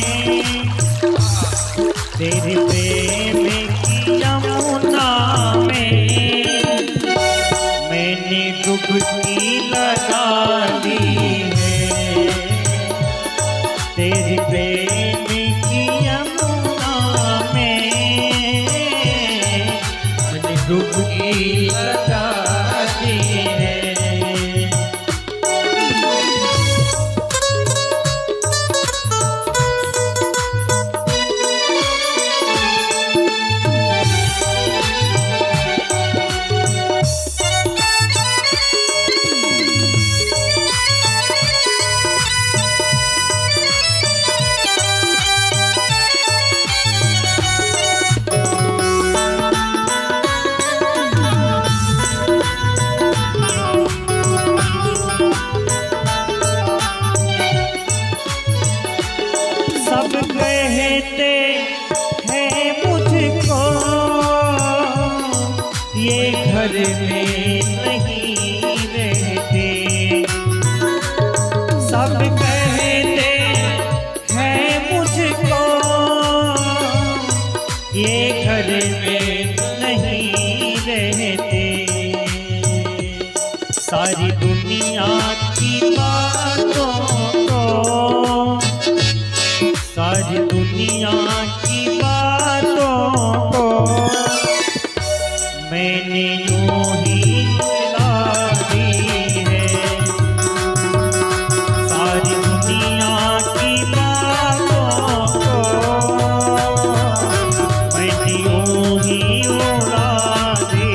तेरे प्रेम की यमुना में मैंने डुबकी लगा दी है। तेरे प्रेम की यमुना में मैंने डुबकी लगा दी है। सब कहते हैं मुझको ये घर में नहीं रहते। सब कहते हैं मुझको ये घर में नहीं रहते। सारी दुनिया की बातों को, सारी दुनिया की बातों को मैंने यूं ही मिला दी है। सारी दुनिया की बातों को मैंने यूं ही उड़ा दी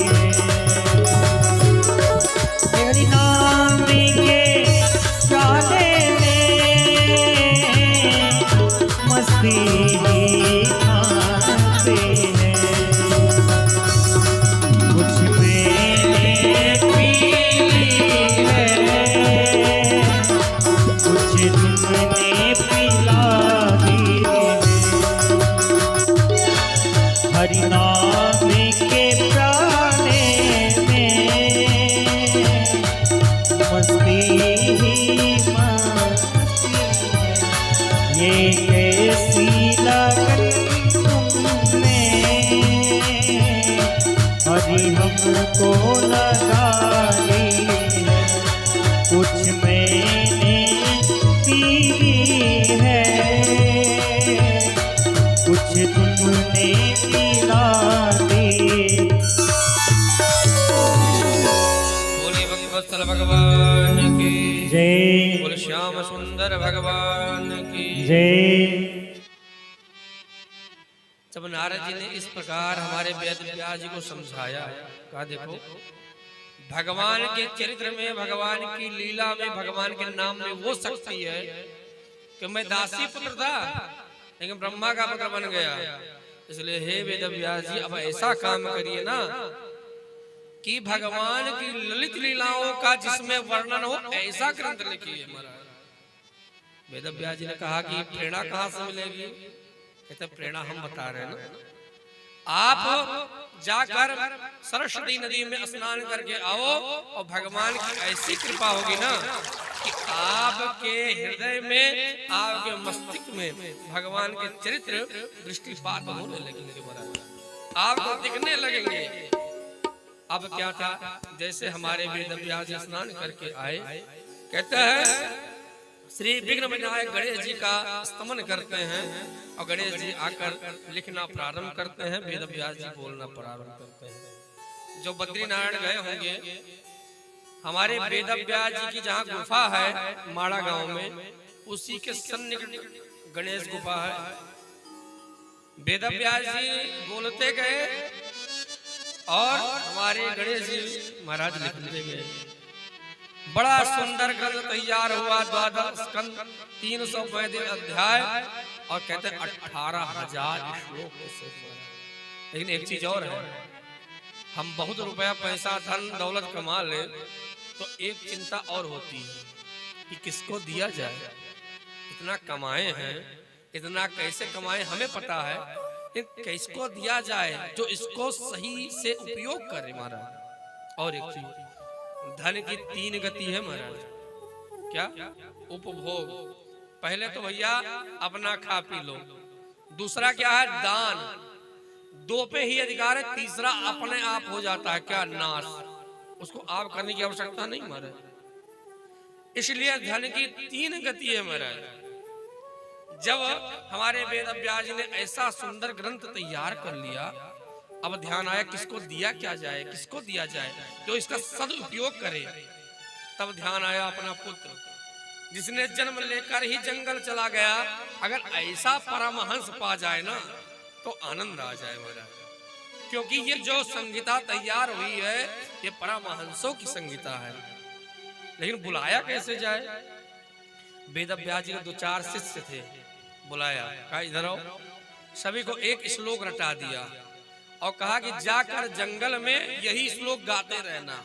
है। तेरी नाम के प्याले में मस्ती खाते हैं। कुछ मैंने पी है, कुछ तुमने पिला दी है। हरि नाम के प्याले में मस्ती ही मस्ती है। ये कैसी लगन तुमने हरि हमको लगा ली है। कुछ मैंने पी है, कुछ तुमने पिला दी। बोले भगवत्सल भगवान की जय, बोले श्याम सुंदर भगवान की जय। जब नारद जी ने इस प्रकार हमारे वेद व्यास जी को समझाया, कहा देखो भगवान के चरित्र में, भगवान की लीला में, भगवान के नाम में वो शक्ति है कि मैं दासी पुत्र था लेकिन ब्रह्मा का पुत्र बन गया। इसलिए हे वेद व्यास जी अब ऐसा काम करिए ना कि भगवान की ललित लीलाओं का जिसमें वर्णन हो ऐसा ग्रंथ लिखिए। महाराज वेद व्यास जी ने कहा कि प्रेरणा कहाँ से मिलेगी? कहते प्रेरणा हम बता रहे हैं ना। आप जाकर सरस्वती नदी में स्नान करके आओ और भगवान की ऐसी कृपा होगी ना कि आपके हृदय में, आपके मस्तिष्क में भगवान के चरित्र दृष्टिपात होने लगेंगे। महाराज आपको दिखने लगेंगे। अब क्या था, जैसे हमारे वेद व्यास जी स्नान करके आए, कहते हैं श्री विघ्न विनायक गणेश जी का स्तमन करते हैं और गणेश जी आकर लिखना प्रारंभ करते हैं, वेद व्यास जी बोलना प्रारंभ करते हैं। जो बद्रीनारायण गए होंगे, हमारे वेद व्यास जी की जहाँ गुफा है माड़ा गांव में, उसी के सन्निकट गणेश गुफा है। वेद व्यास जी बोलते गए और हमारे गणेश जी महाराज लिखते गए। बड़ा सुंदर ग्रंथ तैयार हुआ, द्वादश स्कंद, 332 अध्याय और कहते हैं 18,000 श्लोक से। लेकिन एक चीज और है, हम बहुत रुपया पैसा धन दौलत कमा ले तो एक चिंता और होती है कि किसको दिया जाए। इतना कमाए हैं, इतना कैसे कमाए हमें पता है, किसको दिया जाए जो इसको सही से उपयोग करे महाराज। और एक चीज, धन की 3 गति है महाराज। क्या? उपभोग। पहले तो भैया अपना खा पी लो, दूसरा क्या है? दान। 2 पे ही अधिकार है, तीसरा अपने आप हो जाता है क्या? नाश। उसको आप करने की आवश्यकता नहीं महाराज। इसलिए धन की 3 गति है महाराज। जब हमारे वेद व्यास जी ने ऐसा सुंदर ग्रंथ तैयार कर लिया, अब ध्यान आया किसको दिया क्या जाए, किसको दिया जाए जो इसका सदुपयोग करे। तब ध्यान आया अपना पुत्र, जिसने जन्म लेकर ही जंगल चला गया। अगर ऐसा परमहंस पा जाए ना तो आनंद आ जाए महाराज। क्योंकि ये जो संगीता तैयार हुई है ये परमहंसों की संगीता है। लेकिन बुलाया कैसे जाए? वेद व्यास जी के 2-4 शिष्य थे, बुलाया, कहा इधर आओ। सभी को एक श्लोक रटा दिया और कहा कि जाकर जंगल में यही श्लोक गाते रहना।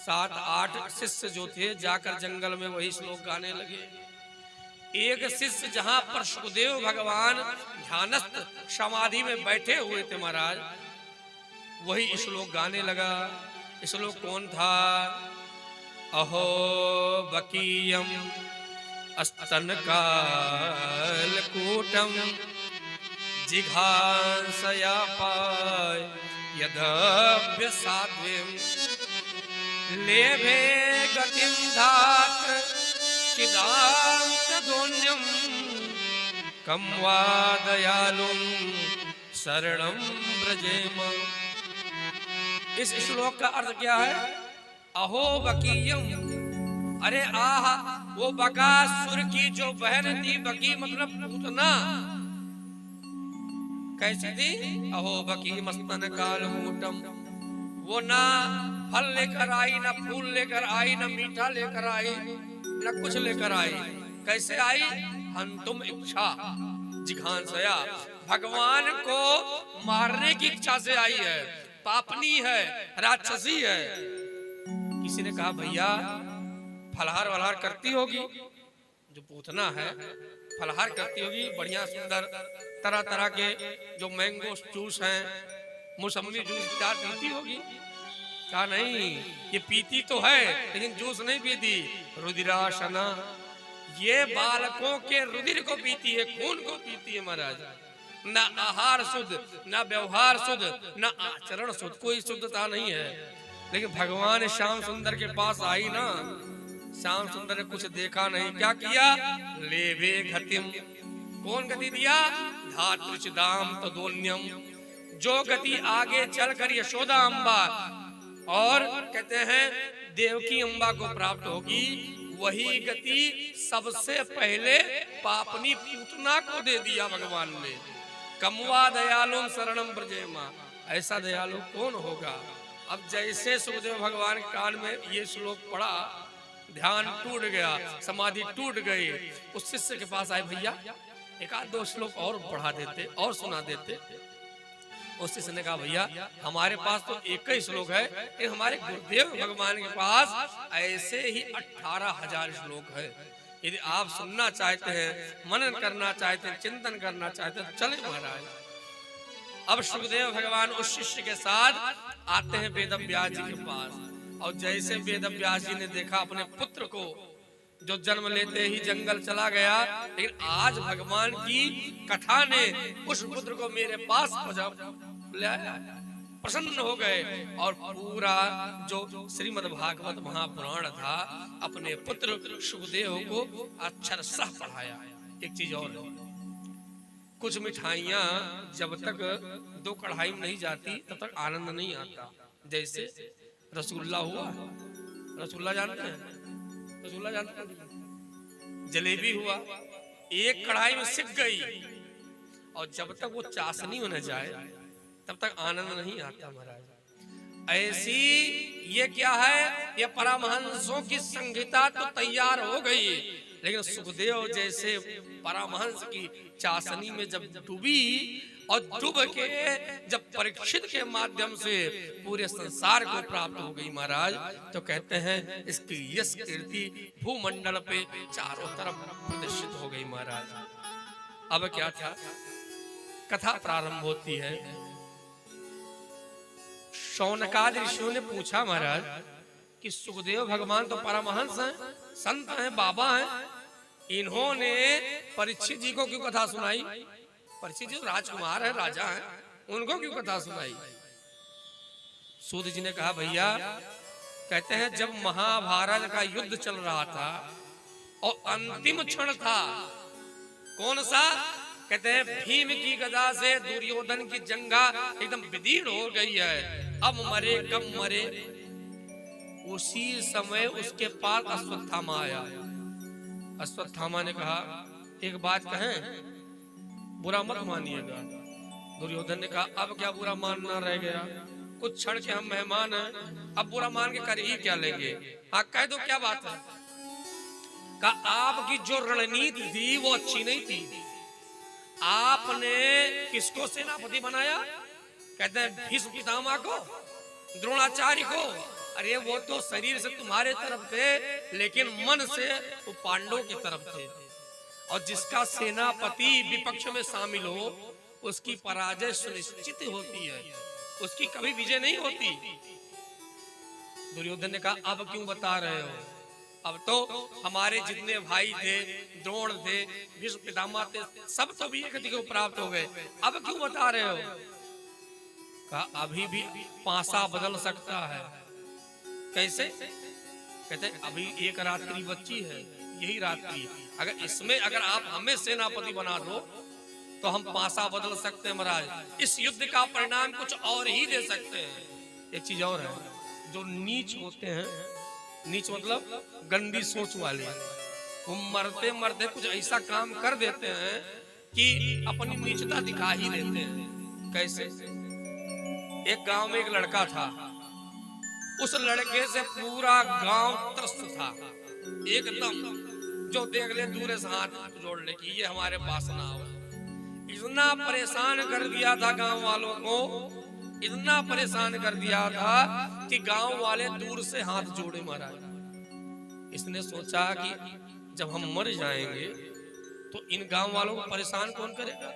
7-8 शिष्य जो थे जाकर जंगल में वही श्लोक गाने लगे। एक शिष्य जहां पर सुखदेव भगवान ध्यानस्थ समाधि में बैठे हुए थे महाराज, वही श्लोक गाने लगा। श्लोक कौन था? अहो बकीयम स्तन कालकूटम जिघांसया पाय यदभ्य साध्वीं लेभे गतिं धात चिदान्तदोन्यं कं वा दयालुं शरणं व्रजेम। इस श्लोक का अर्थ क्या है? अहो बकीयम, अरे आह, वो बकासुर की जो बहन थी, बकी मतलब पूतना, कैसी थी? अहो बकी मस्तन कालकूटम, वो ना फल लेकर आई, ना फूल लेकर आई, ना मीठा लेकर आई, ना कुछ लेकर आई। कैसे आई? हंतुम इच्छा जिघांसया, भगवान को मारने की इच्छा से आई है, पापनी है, राक्षसी है। किसी ने कहा भैया फलहार वलहार करती होगी, जो पूतना है फलहार करती होगी, बढ़िया सुंदर तरह तरह के जो मैंगो जूस हैं, मौसमी जूस क्या पीती होगी? क्या नहीं, ये पीती तो है लेकिन जूस नहीं पीती। रुधिराशना, ये बालकों के रुधिर को पीती है, खून को पीती है महाराज। ना आहार शुद्ध, ना व्यवहार शुद्ध, ना आचरण शुद्ध, कोई शुद्धता नहीं है। लेकिन भगवान श्याम सुंदर के पास आई ना, श्याम सुंदर ने कुछ देखा नहीं, क्या किया? लेवे गतिम, कौन गति दिया? धातृचिदाम तदोन्यम, जो गति आगे चलकर यशोदा अम्बा और कहते हैं देवकी अम्बा को प्राप्त होगी, वही गति सबसे पहले पापनी पूतना को दे दिया भगवान ने। कमवा दयालु शरणम ब्रजेमा, ऐसा दयालु कौन होगा? अब जैसे सुखदेव भगवान के कान में ये श्लोक पढ़ा, ध्यान टूट गया, समाधि टूट गई। उस शिष्य के पास आए, भैया एक आध 2 श्लोक और पढ़ा देते और सुना देते। उस शिष्य ने कहा भैया हमारे पास तो एक ही श्लोक है, लेकिन हमारे गुरुदेव भगवान के पास ऐसे ही 18,000 श्लोक है। यदि आप सुनना चाहते हैं, मनन करना चाहते हैं, चिंतन करना चाहते हैं, चले महाराज। अब सुखदेव भगवान उस शिष्य के साथ आते हैं वेद व्यास जी के पास, और जैसे वेद व्यास जी ने देखा अपने पुत्र को जो जन्म लेते ही जंगल चला गया, लेकिन आज भगवान की कथा ने उस पुत्र को मेरे पास ले आया, प्रसन्न हो गए और पूरा जो श्रीमद् भागवत महापुराण था अपने पुत्र सुखदेव को अक्षरशः पढ़ाया। एक चीज और है, कुछ मिठाइयां जब तक 2 कढ़ाई में नहीं जाती तब तक आनंद नहीं आता। जैसे रसगुल्ला हुआ, रसगुल्ला जानते हैं? रसगुल्ला जानते हैं? जलेबी हुआ, एक कढ़ाई में सिक गई और जब तक वो चाशनी न जाए तब तक आनंद नहीं आता महाराज। ऐसी ये क्या है, ये परमहंसों की संहिता तो तैयार हो गई, लेकिन सुखदेव जैसे परमहंस की चाशनी में जब डूबी और डूब के जब परीक्षित के माध्यम से पूरे संसार को प्राप्त हो गई महाराज, तो कहते हैं इसकी यश कीर्ति भूमंडल पे चारों तरफ प्रदर्शित हो गई महाराज। अब क्या था, कथा प्रारंभ होती है। शौनकादि ऋषियों ने पूछा महाराज कि सुखदेव भगवान तो परमहंस हैं, संत हैं, बाबा हैं, इन्होंने परीक्षित जी को क्यों कथा सुनाई? परीक्षित जी राजकुमार है, राजा हैं, उनको क्यों कथा सुनाई? सूत जी ने कहा भैया, कहते हैं जब महाभारत का युद्ध चल रहा था और अंतिम क्षण था, कौन सा? कहते हैं भीम की गदा से दुर्योधन की जंगा एकदम विदीर्ण हो गई है, अब मरे कब मरे। उसी समय उसके पास अश्वत्थामा आया। अश्वत्थामा ने कहा एक बात कहें, बुरा मत मानिएगा। दुर्योधन ने कहा अब क्या बुरा मानना रह गया, कुछ क्षण के हम मेहमान हैं, अब बुरा मान के कर ही क्या लेंगे? हाँ कह दो क्या बात है। कहा आपकी जो रणनीति थी वो अच्छी नहीं थी, आपने किसको सेनापति बनाया? कहते हैं भीष्म पितामह को, द्रोणाचार्य को। अरे वो तो शरीर से तुम्हारे तरफ थे, लेकिन मन से वो पांडवों की तरफ थे। और जिसका सेनापति विपक्ष में शामिल हो उसकी पराजय सुनिश्चित होती है, उसकी कभी विजय नहीं होती। दुर्योधन ने कहा अब क्यों बता रहे हो, अब तो हमारे जितने भाई थे, द्रोण थे, भीष्म पितामह थे, सब तो भी एक गति को प्राप्त हो गए, अब क्यों बता रहे हो? कहा अभी भी पासा बदल सकता है। कैसे? कहते अभी एक रात्रि बची है, यही रात्रि, अगर इसमें अगर आप हमें सेनापति बना दो तो हम पासा बदल सकते हैं महाराज। इस युद्ध का परिणाम कुछ और ही दे सकते हैं। एक चीज और है, जो नीच होते हैं, नीच मतलब गंदी सोच वाले, वो मरते मरते कुछ ऐसा काम कर देते हैं कि अपनी नीचता दिखा ही देते हैं। कैसे? एक गांव में एक लड़का था, उस लड़के से पूरा गांव त्रस्त था एकदम, जो देख ले दूर से हाथ जोड़ ले कि ये हमारे पास ना हो। इतना परेशान कर दिया था गांव वालों को, इतना परेशान कर दिया था कि गांव वाले दूर से हाथ जोड़े महाराज। इसने सोचा कि जब हम मर जाएंगे तो इन गांव वालों को परेशान कौन करेगा,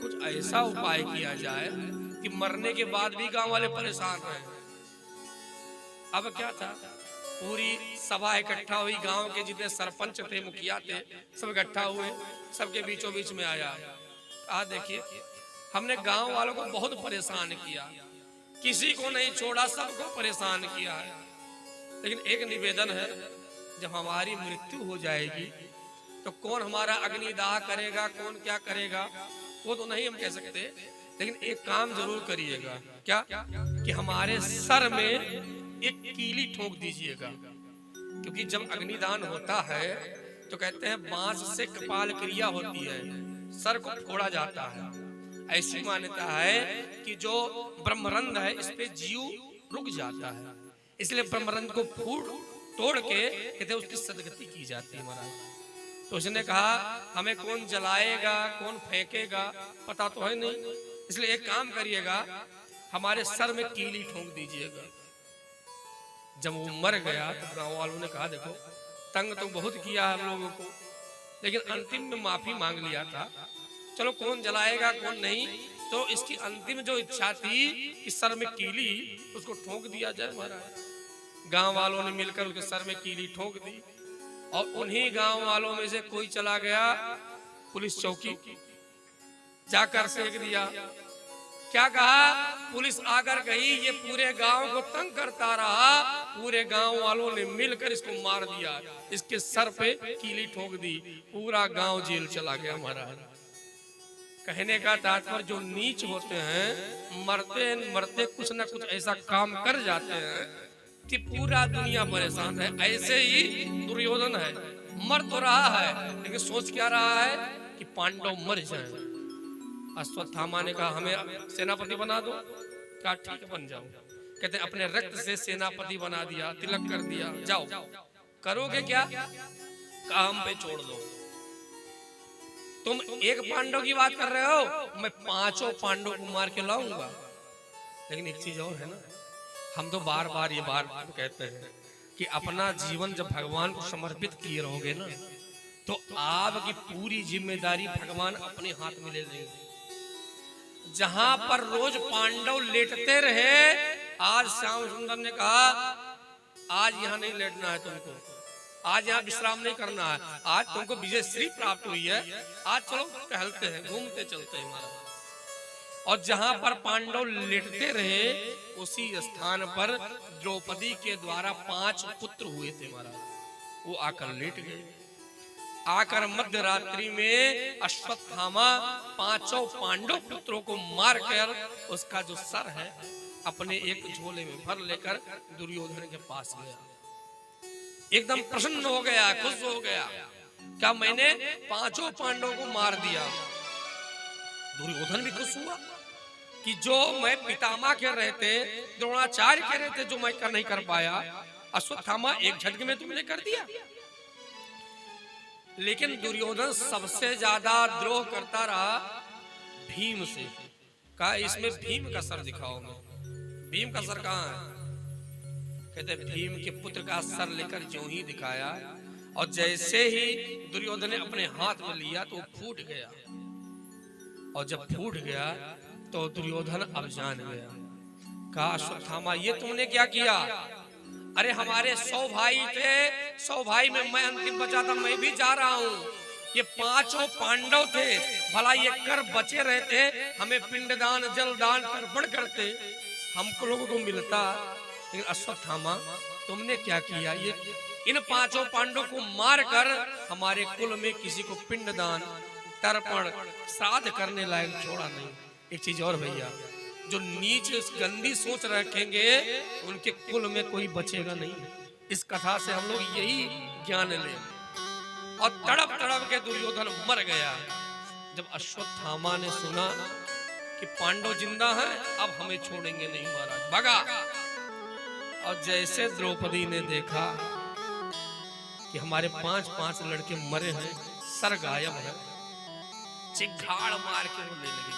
कुछ ऐसा उपाय किया जाए कि मरने के बाद भी गांव वाले परेशान रहे। अब क्या था, पूरी सभा इकट्ठा हुई, गांव के जितने सरपंच थे, मुखिया थे, सब इकट्ठा हुए, सबके बीचों बीच में आया। देखिए हमने गांव वालों को बहुत परेशान किया, किसी को नहीं छोड़ा, सबको परेशान किया है, लेकिन एक निवेदन है, जब हमारी मृत्यु हो जाएगी तो कौन हमारा अग्निदाह करेगा, कौन क्या करेगा वो तो नहीं हम कह सकते, लेकिन एक काम जरूर करिएगा। क्या? कि हमारे सर में एक कीली ठोक दीजिएगा, क्योंकि जब अग्निदान होता है तो कहते हैं बांस से कपाल क्रिया होती है, सर को फोड़ा जाता है। ऐसी मान्यता है कि जो ब्रह्मरंध्र है इस पे जीव रुक जाता है, इसलिए ब्रह्मरंध्र को तोड़ के कहते हैं उसकी सदगति की जाती है महाराज। तो उसने कहा हमें कौन जलाएगा, कौन फेंकेगा पता तो है नहीं, इसलिए एक काम करिएगा, हमारे सर में कीली ठोक दीजिएगा। जब वो मर गया तो गांव वालों ने कहा देखो तंग तो बहुत किया हम लोगों को, लेकिन अंतिम में माफी मांग लिया था, चलो कौन जलाएगा कौन नहीं, तो इसकी अंतिम जो इच्छा थी कि सर में कीली उसको ठोक दिया जाए महाराज। गांव वालों ने मिलकर उसके सर में कीली ठोक दी, और उन्हीं गांव वालों में से कोई चला गया पुलिस चौकी, जाकर सेक दिया। क्या कहा? पुलिस आकर कही ये पूरे गांव को तंग करता रहा, पूरे गांव वालों ने मिलकर इसको मार दिया, इसके सर पे कीली ठोक दी, पूरा गांव जेल चला गया महाराज। कहने का तात्पर्य जो नीच होते हैं मरते मरते कुछ न कुछ ऐसा काम कर जाते हैं कि पूरा दुनिया परेशान है। ऐसे ही दुर्योधन है, मर तो रहा है लेकिन सोच क्या रहा है कि पांडव मर जाएं। अश्वत्थामा ने कहा हमें सेनापति बना दो, कहा ठीक है बन जाओ। कहते अपने रक्त से सेनापति बना दिया, तिलक कर दिया, जाओ करोगे क्या? काम पे छोड़ दो। तुम एक पांडव की बात कर रहे हो, मैं 5 पांडव को मार के लाऊंगा। लेकिन एक चीज और है ना, हम तो बार बार ये बात कहते हैं कि अपना जीवन जब भगवान को समर्पित किए रहोगे ना, तो आपकी पूरी जिम्मेदारी भगवान अपने हाथ में ले लेंगे। जहां पर रोज पांडव लेटते रहे, आज श्याम सुंदर ने कहा आज यहाँ नहीं लेटना है तुमको, आज यहाँ विश्राम नहीं करना है, आज तुमको विजय श्री प्राप्त हुई है, आज चलो टहलते हैं, घूमते चलते हैं महाराज। और जहां पर पांडव लेटते रहे, उसी स्थान पर द्रौपदी के द्वारा 5 पुत्र हुए थे महाराज। वो आकर लेट गए। आकर मध्य रात्रि में अश्वत्थामा 5 पांडव पुत्रों को मारकर उसका जो सर है अपने एक झोले में भर लेकर दुर्योधन के पास गया। एकदम प्रसन्न हो गया, खुश हो गया, क्या मैंने 5 पांडवों को मार दिया। दुर्योधन भी खुश हुआ कि जो मैं पितामह के रहते, द्रोणाचार्य के रहते जो मैं नहीं कर पाया, अश्वत्थामा एक झटके में तुमने कर दिया। लेकिन दुर्योधन सबसे ज्यादा द्रोह करता रहा भीम से। कहा इसमें भीम का सर दिखाओ। मैं भीम का सर कहाँ है? कहते भीम के पुत्र का सर लेकर जो ही दिखाया, और जैसे ही दुर्योधन ने अपने हाथ में लिया तो फूट गया। और जब फूट गया तो दुर्योधन अब जान गया। कहा अश्वत्थामा ये तुमने क्या किया? अरे हमारे 100 भाई थे, 100 भाई में मैं अंतिम बचा था, मैं भी जा रहा हूँ। ये 5 पांडव थे, भला ये कर बचे रहते, हमें पिंडदान जलदान तर्पण करते, हमको लोगों को मिलता। लेकिन अश्वत्थामा तुमने क्या किया? ये इन 5 पांडवों को मारकर हमारे कुल में किसी को पिंडदान तर्पण श्राद्ध करने लायक छोड़ा नहीं। एक चीज और भैया, जो नीच गंदी सोच रखेंगे उनके कुल में कोई बचेगा नहीं। इस कथा से हम लोग यही ज्ञान लें। और तड़प तड़प के दुर्योधन मर गया। जब अश्वत्थामा ने सुना कि पांडव जिंदा हैं, अब हमें छोड़ेंगे नहीं महाराज, भगा। और जैसे द्रौपदी ने देखा कि हमारे 5 लड़के मरे हैं, सर गायब है, चिघाड़ मार के रोने लगी।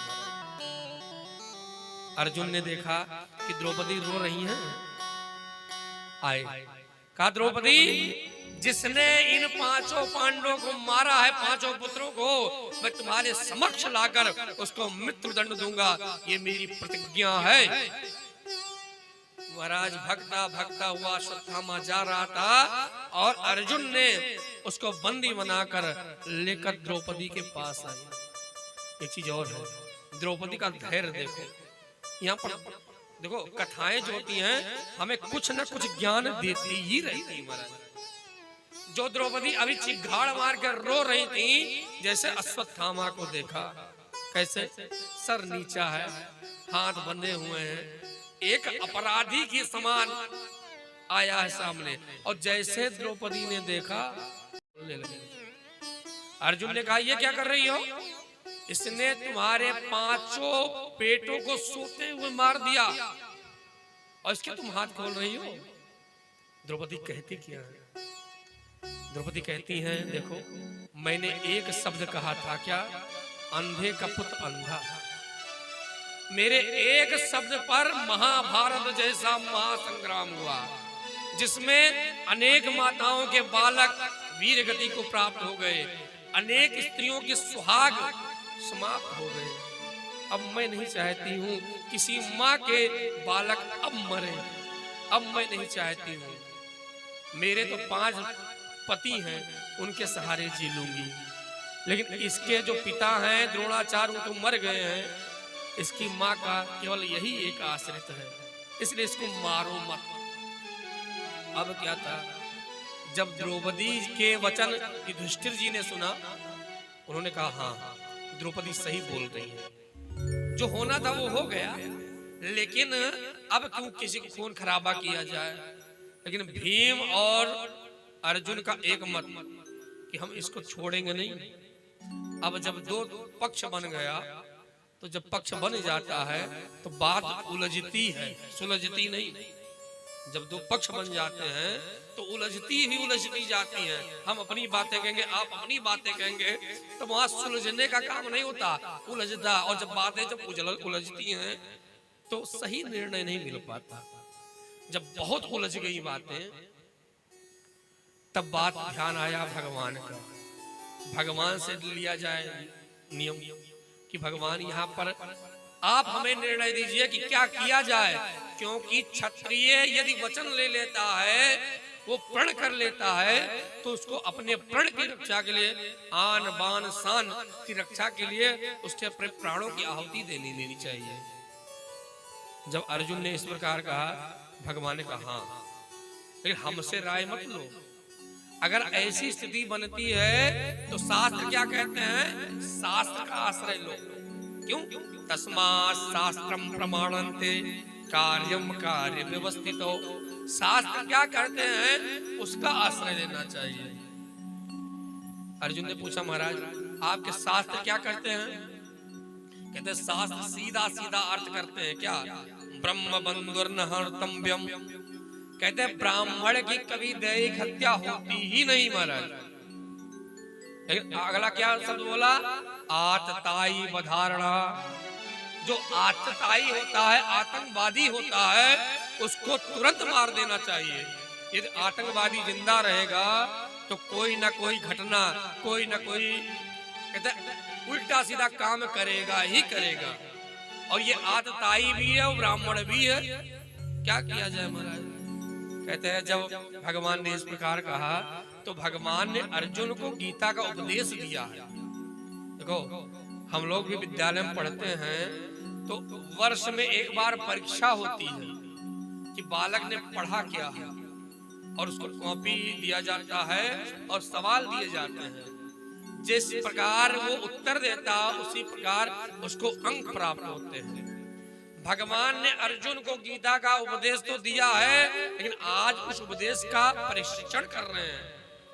अर्जुन ने देखा कि द्रौपदी रो रही हैं, आए। कहा द्रौपदी, जिसने इन 5 पांडवों को मारा है, 5 पुत्रों को, मैं तुम्हारे समक्ष लाकर उसको मृत्यु दंड दूंगा, ये मेरी प्रतिज्ञा है। महाराज भगता भगता हुआ अश्वत्थामा जा रहा था, और अर्जुन ने उसको बंदी बनाकर लेकर द्रौपदी के पास आए। एक चीज और है, द्रौपदी का धैर्य देखो। यहाँ पर देखो, कथाएं जो होती हैं हमें कुछ न कुछ ज्ञान देती ही रहती है महाराज। जो द्रौपदी अभी चिघाड़ मार कर रो रही थी, जैसे अश्वत्थामा को देखा कैसे सर नीचा है, हाथ बंधे हुए हैं, एक अपराधी के समान आया है सामने। और जैसे द्रौपदी ने देखा, अर्जुन ने कहा ये क्या कर रही हो? इसने तुम्हारे 5 पेटों को सोते हुए मार दिया, और इसके तुम हाथ खोल रही हो। द्रौपदी कहती क्या है? द्रौपदी कहती हैं, देखो मैंने एक शब्द कहा था, क्या? अंधे का पुत्र अंधा। मेरे एक शब्द पर महाभारत जैसा महासंग्राम हुआ, जिसमें अनेक माताओं के बालक वीर गति को प्राप्त हो गए, अनेक स्त्रियों के सुहाग समाप्त हो गए। अब मैं नहीं चाहती हूँ किसी माँ के बालक अब मरे, अब मैं नहीं चाहती हूँ। मेरे तो 5 पति हैं, उनके सहारे जी लूंगी, लेकिन इसके जो पिता हैं द्रोणाचार्य, वो तो मर गए हैं, इसकी माँ का केवल यही एक आश्रित है, इसलिए इसको मारो मत। अब क्या था, जब द्रौपदी के वचन युधिष्ठिर जी ने सुना, उन्होंने कहा हाँ द्रौपदी सही बोल रही है, जो होना था वो हो गया, लेकिन अब क्यों किसी को खून खराबा किया जाए। लेकिन भीम और अर्जुन का एक मत कि हम इसको छोड़ेंगे नहीं। अब जब 2 पक्ष बन गया, तो जब पक्ष बन जाता है तो बात उलझती है, सुलझती नहीं। जब दो पक्ष बन जाते हैं तो उलझती ही उलझती जाती हैं। हम अपनी बातें कहेंगे, आप अपनी बातें कहेंगे, तो वहां सुलझने का काम नहीं होता, उलझता। और जब बातें जब उलझती हैं तो सही निर्णय नहीं मिल पाता। जब बहुत उलझ गई बातें, तब बात ध्यान आया भगवान का। भगवान से लिया जाए नियम कि भगवान यहाँ पर आप हमें निर्णय दीजिए कि क्या किया जाए, क्योंकि क्षत्रिय यदि वचन ले लेता है, वो प्रण कर लेता है, तो उसको अपने प्रण की रक्षा के लिए, आन बान शान की रक्षा के लिए उसके अपने प्राणों की आहुति देनी चाहिए। जब अर्जुन ने इस प्रकार कहा, भगवान ने कहा हाँ, लेकिन हमसे राय मत लो। अगर ऐसी स्थिति बनती है तो शास्त्र क्या कहते हैं, शास्त्र का आश्रय लो। क्यों? तस्मात् शास्त्रम प्रमाणन्ते कार्यम कार्य व्यवस्थितो। शास्त्र क्या कहते हैं उसका आश्रय लेना चाहिए। अर्जुन ने पूछा, महाराज आपके शास्त्र क्या करते हैं? कहते शास्त्र सीधा सीधा अर्थ करते हैं। क्या? ब्रह्म बंधुर्नहर्तव्यम। कहते हैं ब्राह्मण की कभी दैहिक हत्या होती ही नहीं महाराज। लेकिन अगला क्या शब्द बोला? आतताई बधारणा। जो आतताई होता है, आतंकवादी होता है, उसको तुरंत मार देना चाहिए। यदि आतंकवादी जिंदा रहेगा तो कोई ना कोई घटना, कोई ना कोई कहते उल्टा सीधा काम करेगा ही करेगा। और ये आतताई भी है और ब्राह्मण भी है। क्या किया जाए महाराज? कहते हैं जब भगवान ने इस प्रकार कहा तो भगवान ने अर्जुन को गीता का उपदेश दिया है। देखो हम लोग भी विद्यालय में पढ़ते हैं तो वर्ष में एक बार परीक्षा होती है कि बालक ने पढ़ा क्या है, और उसको कॉपी दिया जाता है और सवाल दिए जाते हैं। जिस प्रकार वो उत्तर देता उसी प्रकार उसको अंक प्राप्त होते हैं। भगवान ने अर्जुन को गीता का उपदेश तो दिया है, लेकिन आज उस उपदेश का परीक्षण कर रहे हैं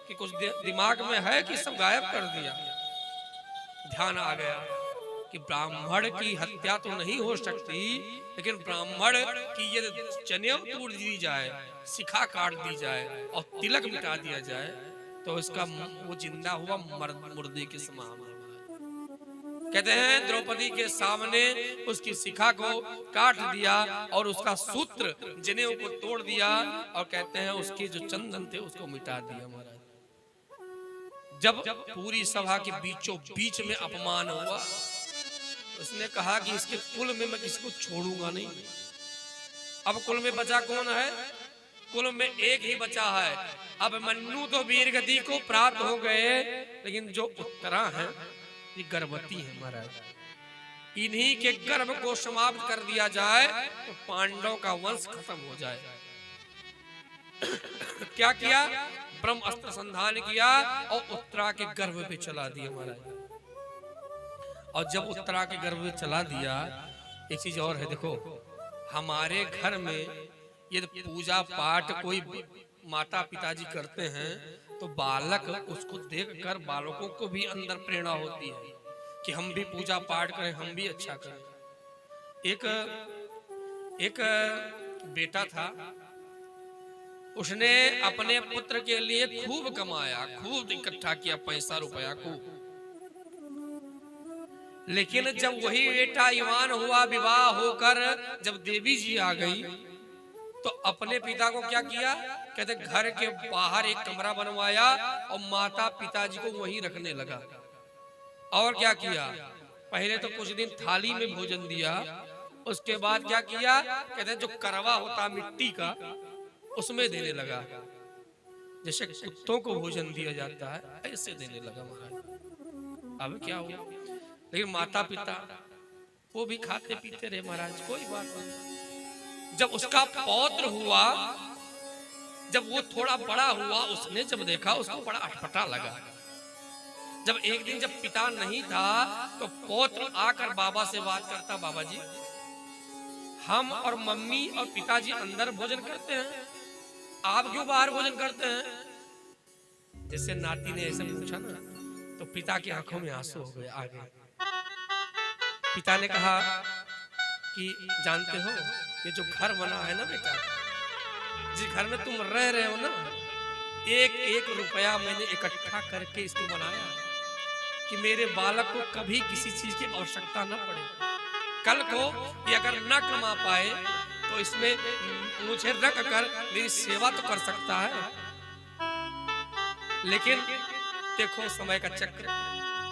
कि कुछ दिमाग में है कि सब गायब कर दिया। ध्यान आ गया कि ब्राह्मण की हत्या तो नहीं हो सकती, लेकिन ब्राह्मण की यदि जनेऊ तोड़ दी जाए, शिखा काट दी जाए और तिलक मिटा दिया जाए तो इसका वो जिंदा हुआ मुर्दे के समान है। कहते हैं द्रौपदी के सामने उसकी शिखा को काट दिया और उसका सूत्र जनेऊ को तोड़ दिया, और कहते हैं उसके जो चंदन थे उसको मिटा दिया महाराज। जब पूरी सभा के बीचों बीच में अपमान हुआ, उसने कहा कि इसके कुल में मैं किसी को छोड़ूंगा नहीं। अब कुल में बचा कौन है? कुल में एक ही बचा है। अब मन्नु तो वीर गति को प्राप्त हो गए, लेकिन जो उत्तरा है ये गर्भवती है महाराज। इन्हीं के गर्भ को समाप्त कर दिया जाए तो पांडवों का वंश खत्म हो जाए। क्या किया? ब्रह्म अस्त्र संधान किया और उत्तरा के गर्भ पे चला दिया महाराज। और जब उत्तरा के गर्भ पे चला दिया, एक चीज और है, देखो हमारे घर में यदि पूजा पाठ कोई माता पिताजी करते हैं तो बालक उसको देखकर बालकों को भी अंदर प्रेरणा होती है कि हम भी पूजा पाठ करें, हम भी अच्छा करें। एक बेटा था, उसने अपने पुत्र के लिए खूब कमाया, खूब इकट्ठा किया पैसा रुपया खूब। लेकिन जब वही बेटा युवान हुआ, विवाह होकर जब देवी जी आ गई तो अपने पिता को क्या किया? कहते घर के बाहर एक कमरा बनवाया और माता पिताजी को वहीं रखने लगा। और क्या किया? पहले तो कुछ दिन थाली में भोजन दिया, उसके बाद क्या किया? कहते जो करवा होता मिट्टी का उसमें देने लगा, जैसे कुत्तों को भोजन दिया जाता है ऐसे देने लगा महाराज। अब क्या हुआ? लेकिन माता पिता वो भी खाते पीते रहे महाराज, कोई बात नहीं। जब उसका पौत्र हुआ, जब वो थोड़ा बड़ा हुआ, उसने जब देखा उसको बड़ा अटपटा लगा। जब एक दिन जब पिता नहीं था तो पौत्र आकर बाबा से बात करता, बाबा जी हम और मम्मी और पिताजी अंदर भोजन करते हैं, आप क्यों बाहर भोजन करते हैं? जैसे नाती ने ऐसे पूछा ना तो पिता की आंखों में आंसू हो गए, आ गए। पिता ने कहा कि जानते हो ये जो घर बना है ना बेटा, जिस घर में तुम रह रहे हो ना, एक एक रुपया मैंने इकट्ठा करके इसको बनाया कि मेरे बालक को कभी किसी चीज की आवश्यकता न पड़े। कल को ये अगर न कमा पाए तो इसमें मुझे रख कर मेरी सेवा तो कर सकता है। लेकिन देखो समय का चक्र,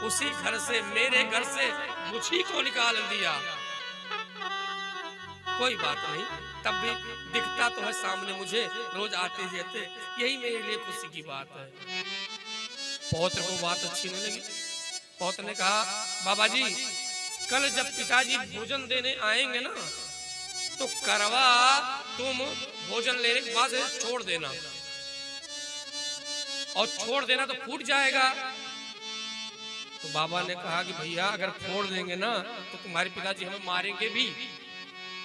उसी घर से, मेरे घर से मुझी को निकाल दिया। कोई बात नहीं, तब भी दिखता तो है सामने मुझे, रोज आते जाते, यही मेरे लिए खुशी की बात है। पौत्र को बात अच्छी नहीं लगी। पौत्र ने कहा बाबा जी, कल जब पिताजी भोजन देने आएंगे ना, तो करवा तुम भोजन लेने के बाद छोड़ देना, और छोड़ देना तो फूट जाएगा। तो बाबा ने कहा कि भैया अगर फोड़ देंगे ना तो तुम्हारे पिताजी हमें मारेंगे भी।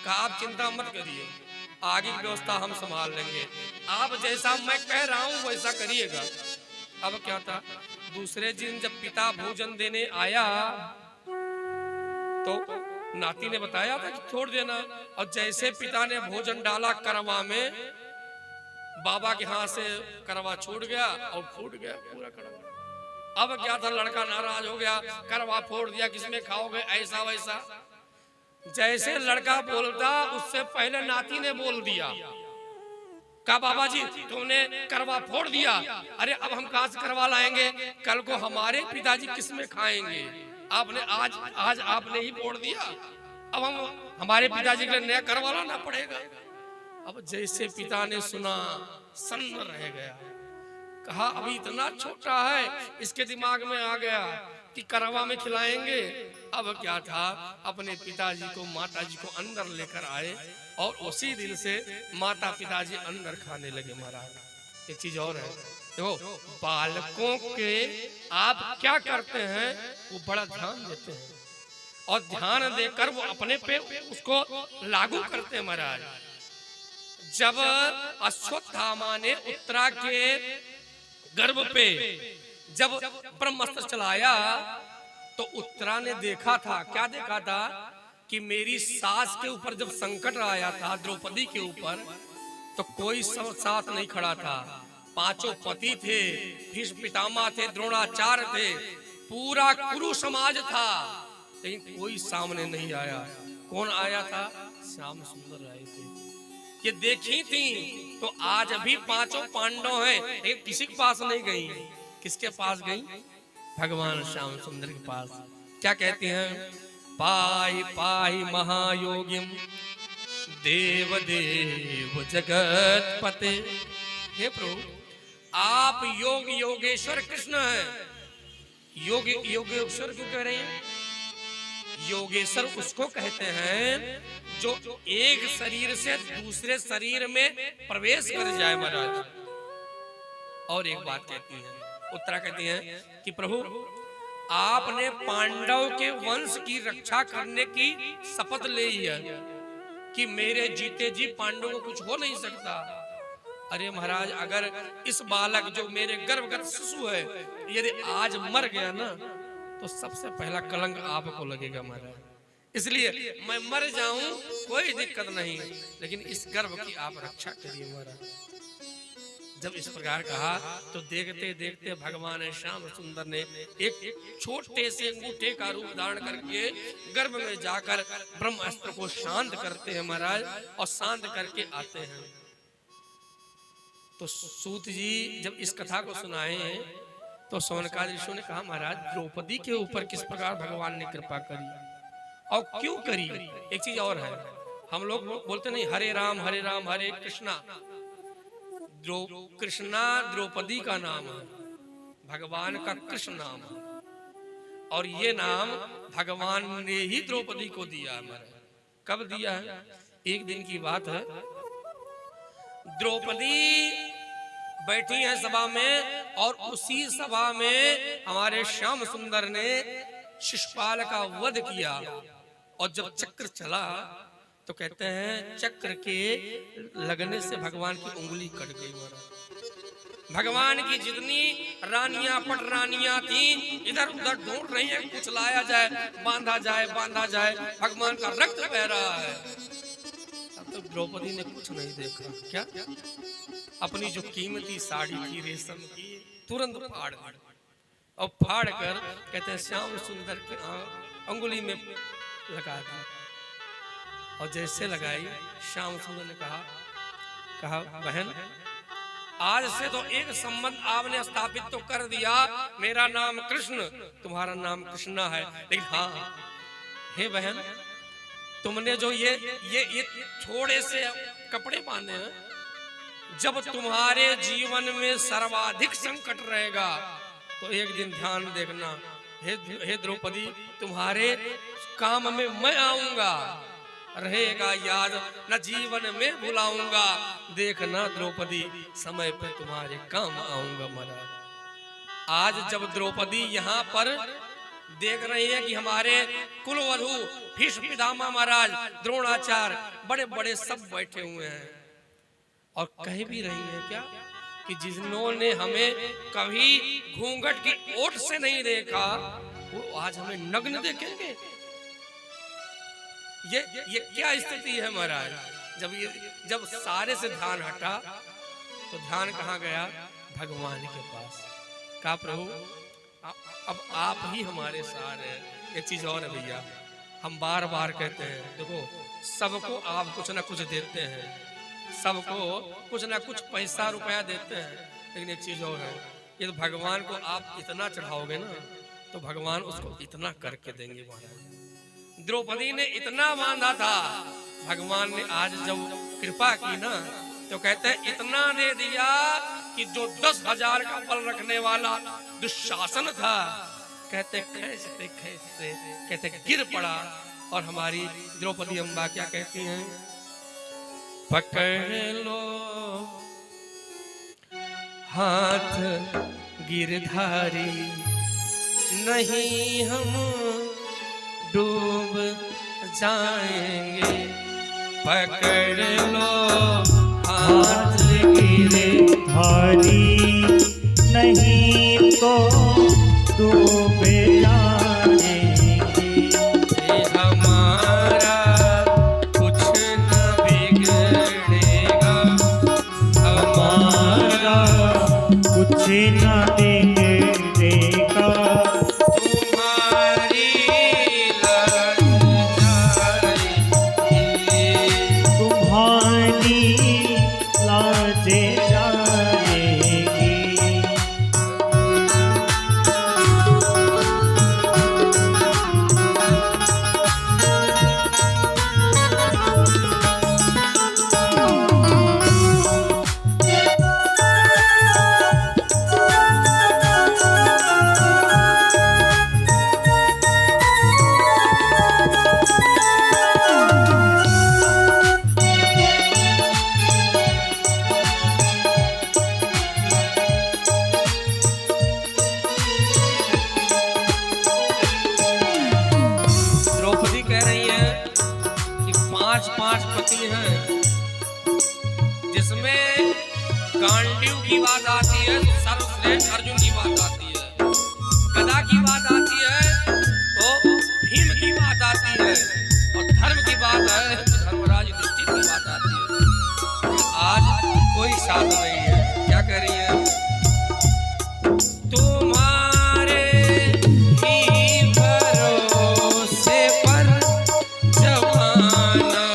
कहा आप चिंता मत करिए, आगे की व्यवस्था हम संभाल लेंगे, आप जैसा मैं कह रहा हूं वैसा करिएगा। अब क्या था, दूसरे दिन जब पिता भोजन देने आया तो नाती ने बताया था कि छोड़ देना, और जैसे पिता ने भोजन डाला करवा में, बाबा के हाथ से करवा छूट गया और फूट गया पूरा करवा। अब क्या था, लड़का नाराज हो गया, करवा फोड़ दिया, किसमें खाओगे, ऐसा वैसा। जैसे लड़का बोलता उससे पहले नाती ने बोल दिया, कहा बाबा जी तुमने करवा फोड़ दिया, अरे अब हम कहां से करवा लाएंगे, कल को हमारे पिताजी किसमें खाएंगे, आपने आज आपने ही फोड़ दिया, अब हमारे पिताजी के लिए नया करवा लाना पड़ेगा। अब जैसे पिता ने सुना सन्न रह गया, कहा अभी इतना छोटा है, इसके दिमाग में आ गया कि करवा में खिलाएंगे। अब क्या था, अपने पिताजी को माताजी को अंदर लेकर आए, और उसी दिन से माता पिताजी अंदर खाने लगे। महाराज एक चीज और है, देखो बालकों के आप क्या करते हैं वो बड़ा ध्यान देते हैं, और ध्यान देकर वो अपने पे उसको लागू करते हैं। महाराज जब अश्वत्थामा ने उत्तरा के गर्भ पे जब ब्रह्मास्त्र चलाया, तो उत्तरा ने देखा था, क्या देखा था कि मेरी सास के ऊपर जब संकट आया था द्रौपदी के ऊपर, तो कोई साथ नहीं खड़ा था। पांचों पति थे, भीष्म पितामह थे, द्रोणाचार्य थे, पूरा कुरु समाज था, लेकिन कोई सामने नहीं आया। कौन आया था? श्याम सुंदर आए थे। ये देखी थी तो आज अभी पांचों पांडव हैं, लेकिन किसी के पास नहीं गई। किसके पास गई? भगवान श्याम सुंदर के पास। क्या कहती हैं? पाई पाई महायोगिम देव देव जगत पते। हे प्रभु, आप योग योगेश्वर कृष्ण हैं। योगेश्वर क्यों कह रहे हैं? योगेश्वर उसको कहते हैं जो एक शरीर से दूसरे शरीर में प्रवेश कर जाए। महाराज और एक बात कहती है, उत्तरा कहती है कि प्रभु आपने पांडव के वंश की रक्षा करने की शपथ ली है कि मेरे जीते जी पांडवों को कुछ हो नहीं सकता। अरे महाराज, अगर इस बालक जो मेरे गर्भगत शिशु है यदि आज मर गया ना, तो सबसे पहला कलंक आपको लगेगा महाराज। इसलिए मैं मर जाऊं कोई दिक्कत नहीं, लेकिन इस गर्भ की आप रक्षा करिए महाराज। जब इस प्रकार कहा तो देखते देखते भगवान श्याम सुंदर ने एक छोटे से अंगूठे का रूप धारण करके गर्भ में जाकर ब्रह्मास्त्र को शांत करते हैं महाराज, और शांत करके आते हैं। तो सूत जी जब इस कथा को सुनाए तो सौनकादि ऋषियों ने कहा महाराज द्रौपदी के ऊपर किस प्रकार भगवान ने कृपा करी और क्यों करी। एक चीज और है, हम लोग बोलते नहीं हरे राम हरे कृष्णा। कृष्णा द्रौपदी का नाम है, भगवान का कृष्ण नाम है, और ये नाम भगवान ने ही द्रौपदी को दिया है। कब दिया है? एक दिन की बात है, द्रौपदी बैठी है सभा में, और उसी सभा में हमारे श्याम सुंदर ने शिशुपाल का वध किया। और जब चक्र चला तो कहते हैं चक्र के लगने से भगवान की उंगली कट गई। भगवान की जितनी रानियां पट रानियां थी इधर उधर ढूंढ रही हैं, कुछ लाया जाए, बांधा जाए, बांधा जाए, भगवान का रक्त बह रहा है। अब तो द्रौपदी ने कुछ नहीं देखा, क्या अपनी जो कीमती साड़ी थी रेशम की तुरंत फाड़ दी, और फाड़ कर कहते हैं श्याम सुंदर के अंगुली में लगा दी। और जैसे लगाई श्याम सुंदर ने कहा बहन आज से तो एक संबंध आपने स्थापित तो कर दिया, मेरा नाम कृष्ण, तुम्हारा नाम कृष्णा है, लेकिन हाँ हे बहन तुमने जो ये थोड़े से कपड़े बांधे हैं, जब तुम्हारे जीवन में सर्वाधिक संकट रहेगा तो एक दिन ध्यान देखना, हे द्रौपदी तुम्हारे काम में मैं आऊंगा, रहेगा याद न जीवन में भुलाऊंगा, देखना द्रौपदी समय पे तुम्हारे काम आऊंगा महाराज। आज जब द्रौपदी यहाँ पर देख रही है कि हमारे कुलवधु भीष्म पितामह महाराज, द्रोणाचार्य, बड़े बड़े सब बैठे हुए हैं, और कह भी रही है क्या कि जिन्होंने हमें कभी घूंघट की ओट से नहीं देखा वो आज हमें नग्न देखेंगे। ये क्या स्थिति है महाराज। जब सारे से ध्यान हटा तो ध्यान कहाँ गया, भगवान के पास। कहा प्रभु अब आप ही हमारे सारे हैं। एक चीज और है भैया, हम बार बार कहते हैं देखो सबको आप कुछ ना कुछ देते हैं, सबको कुछ ना कुछ पैसा रुपया देते हैं, लेकिन एक चीज और है, ये तो भगवान को आप इतना चढ़ाओगे ना तो भगवान उसको इतना करके देंगे महाराज। द्रौपदी ने इतना बांधा था, भगवान ने आज जब कृपा की ना तो कहते हैं इतना दे दिया कि जो 10,000 का बल रखने वाला दुशासन था, कहते खींचते खींचते कहते गिर पड़ा। और हमारी द्रौपदी अम्बा क्या कहती हैं, पकड़ लो हाथ गिरधारी, नहीं हम डूब जाएंगे, पकड़ लो हाथ गिरधारी, नहीं तो डूब जाएंगे, हमारा कुछ न बिगड़ेगा, हमारा कुछ न बिगड़ेगा, जिसमें गांडीव की बात आती है, सर्वश्रेष्ठ अर्जुन की बात आती है, गदा की बात आती है तो भीम की बात आती है, और धर्म की बात है तो धर्मराज युधिष्ठिर की बात आती है। आज कोई साथ नहीं है, क्या कह रही है, तुम्हारे ही भरोसे पर जमाना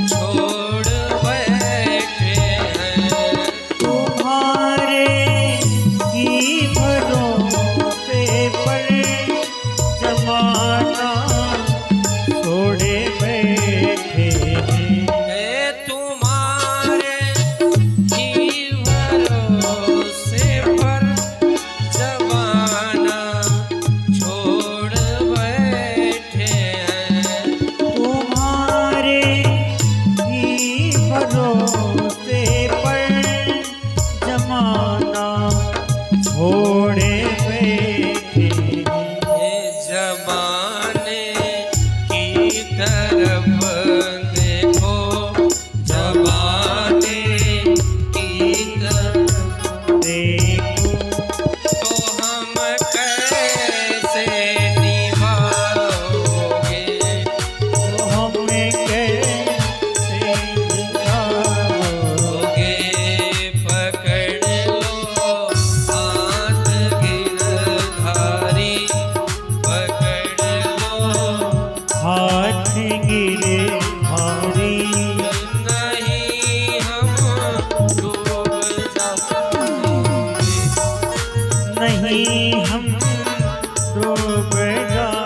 छोड़ बैठे हैं, तुम्हारे नहीं हम डूब जाएंगे।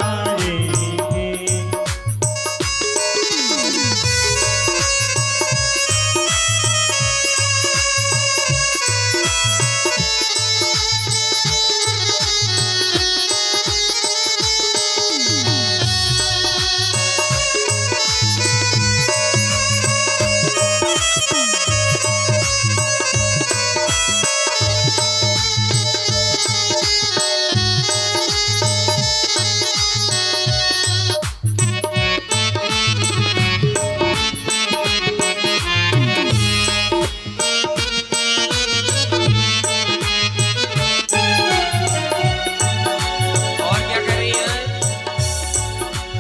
और क्या कर रही है?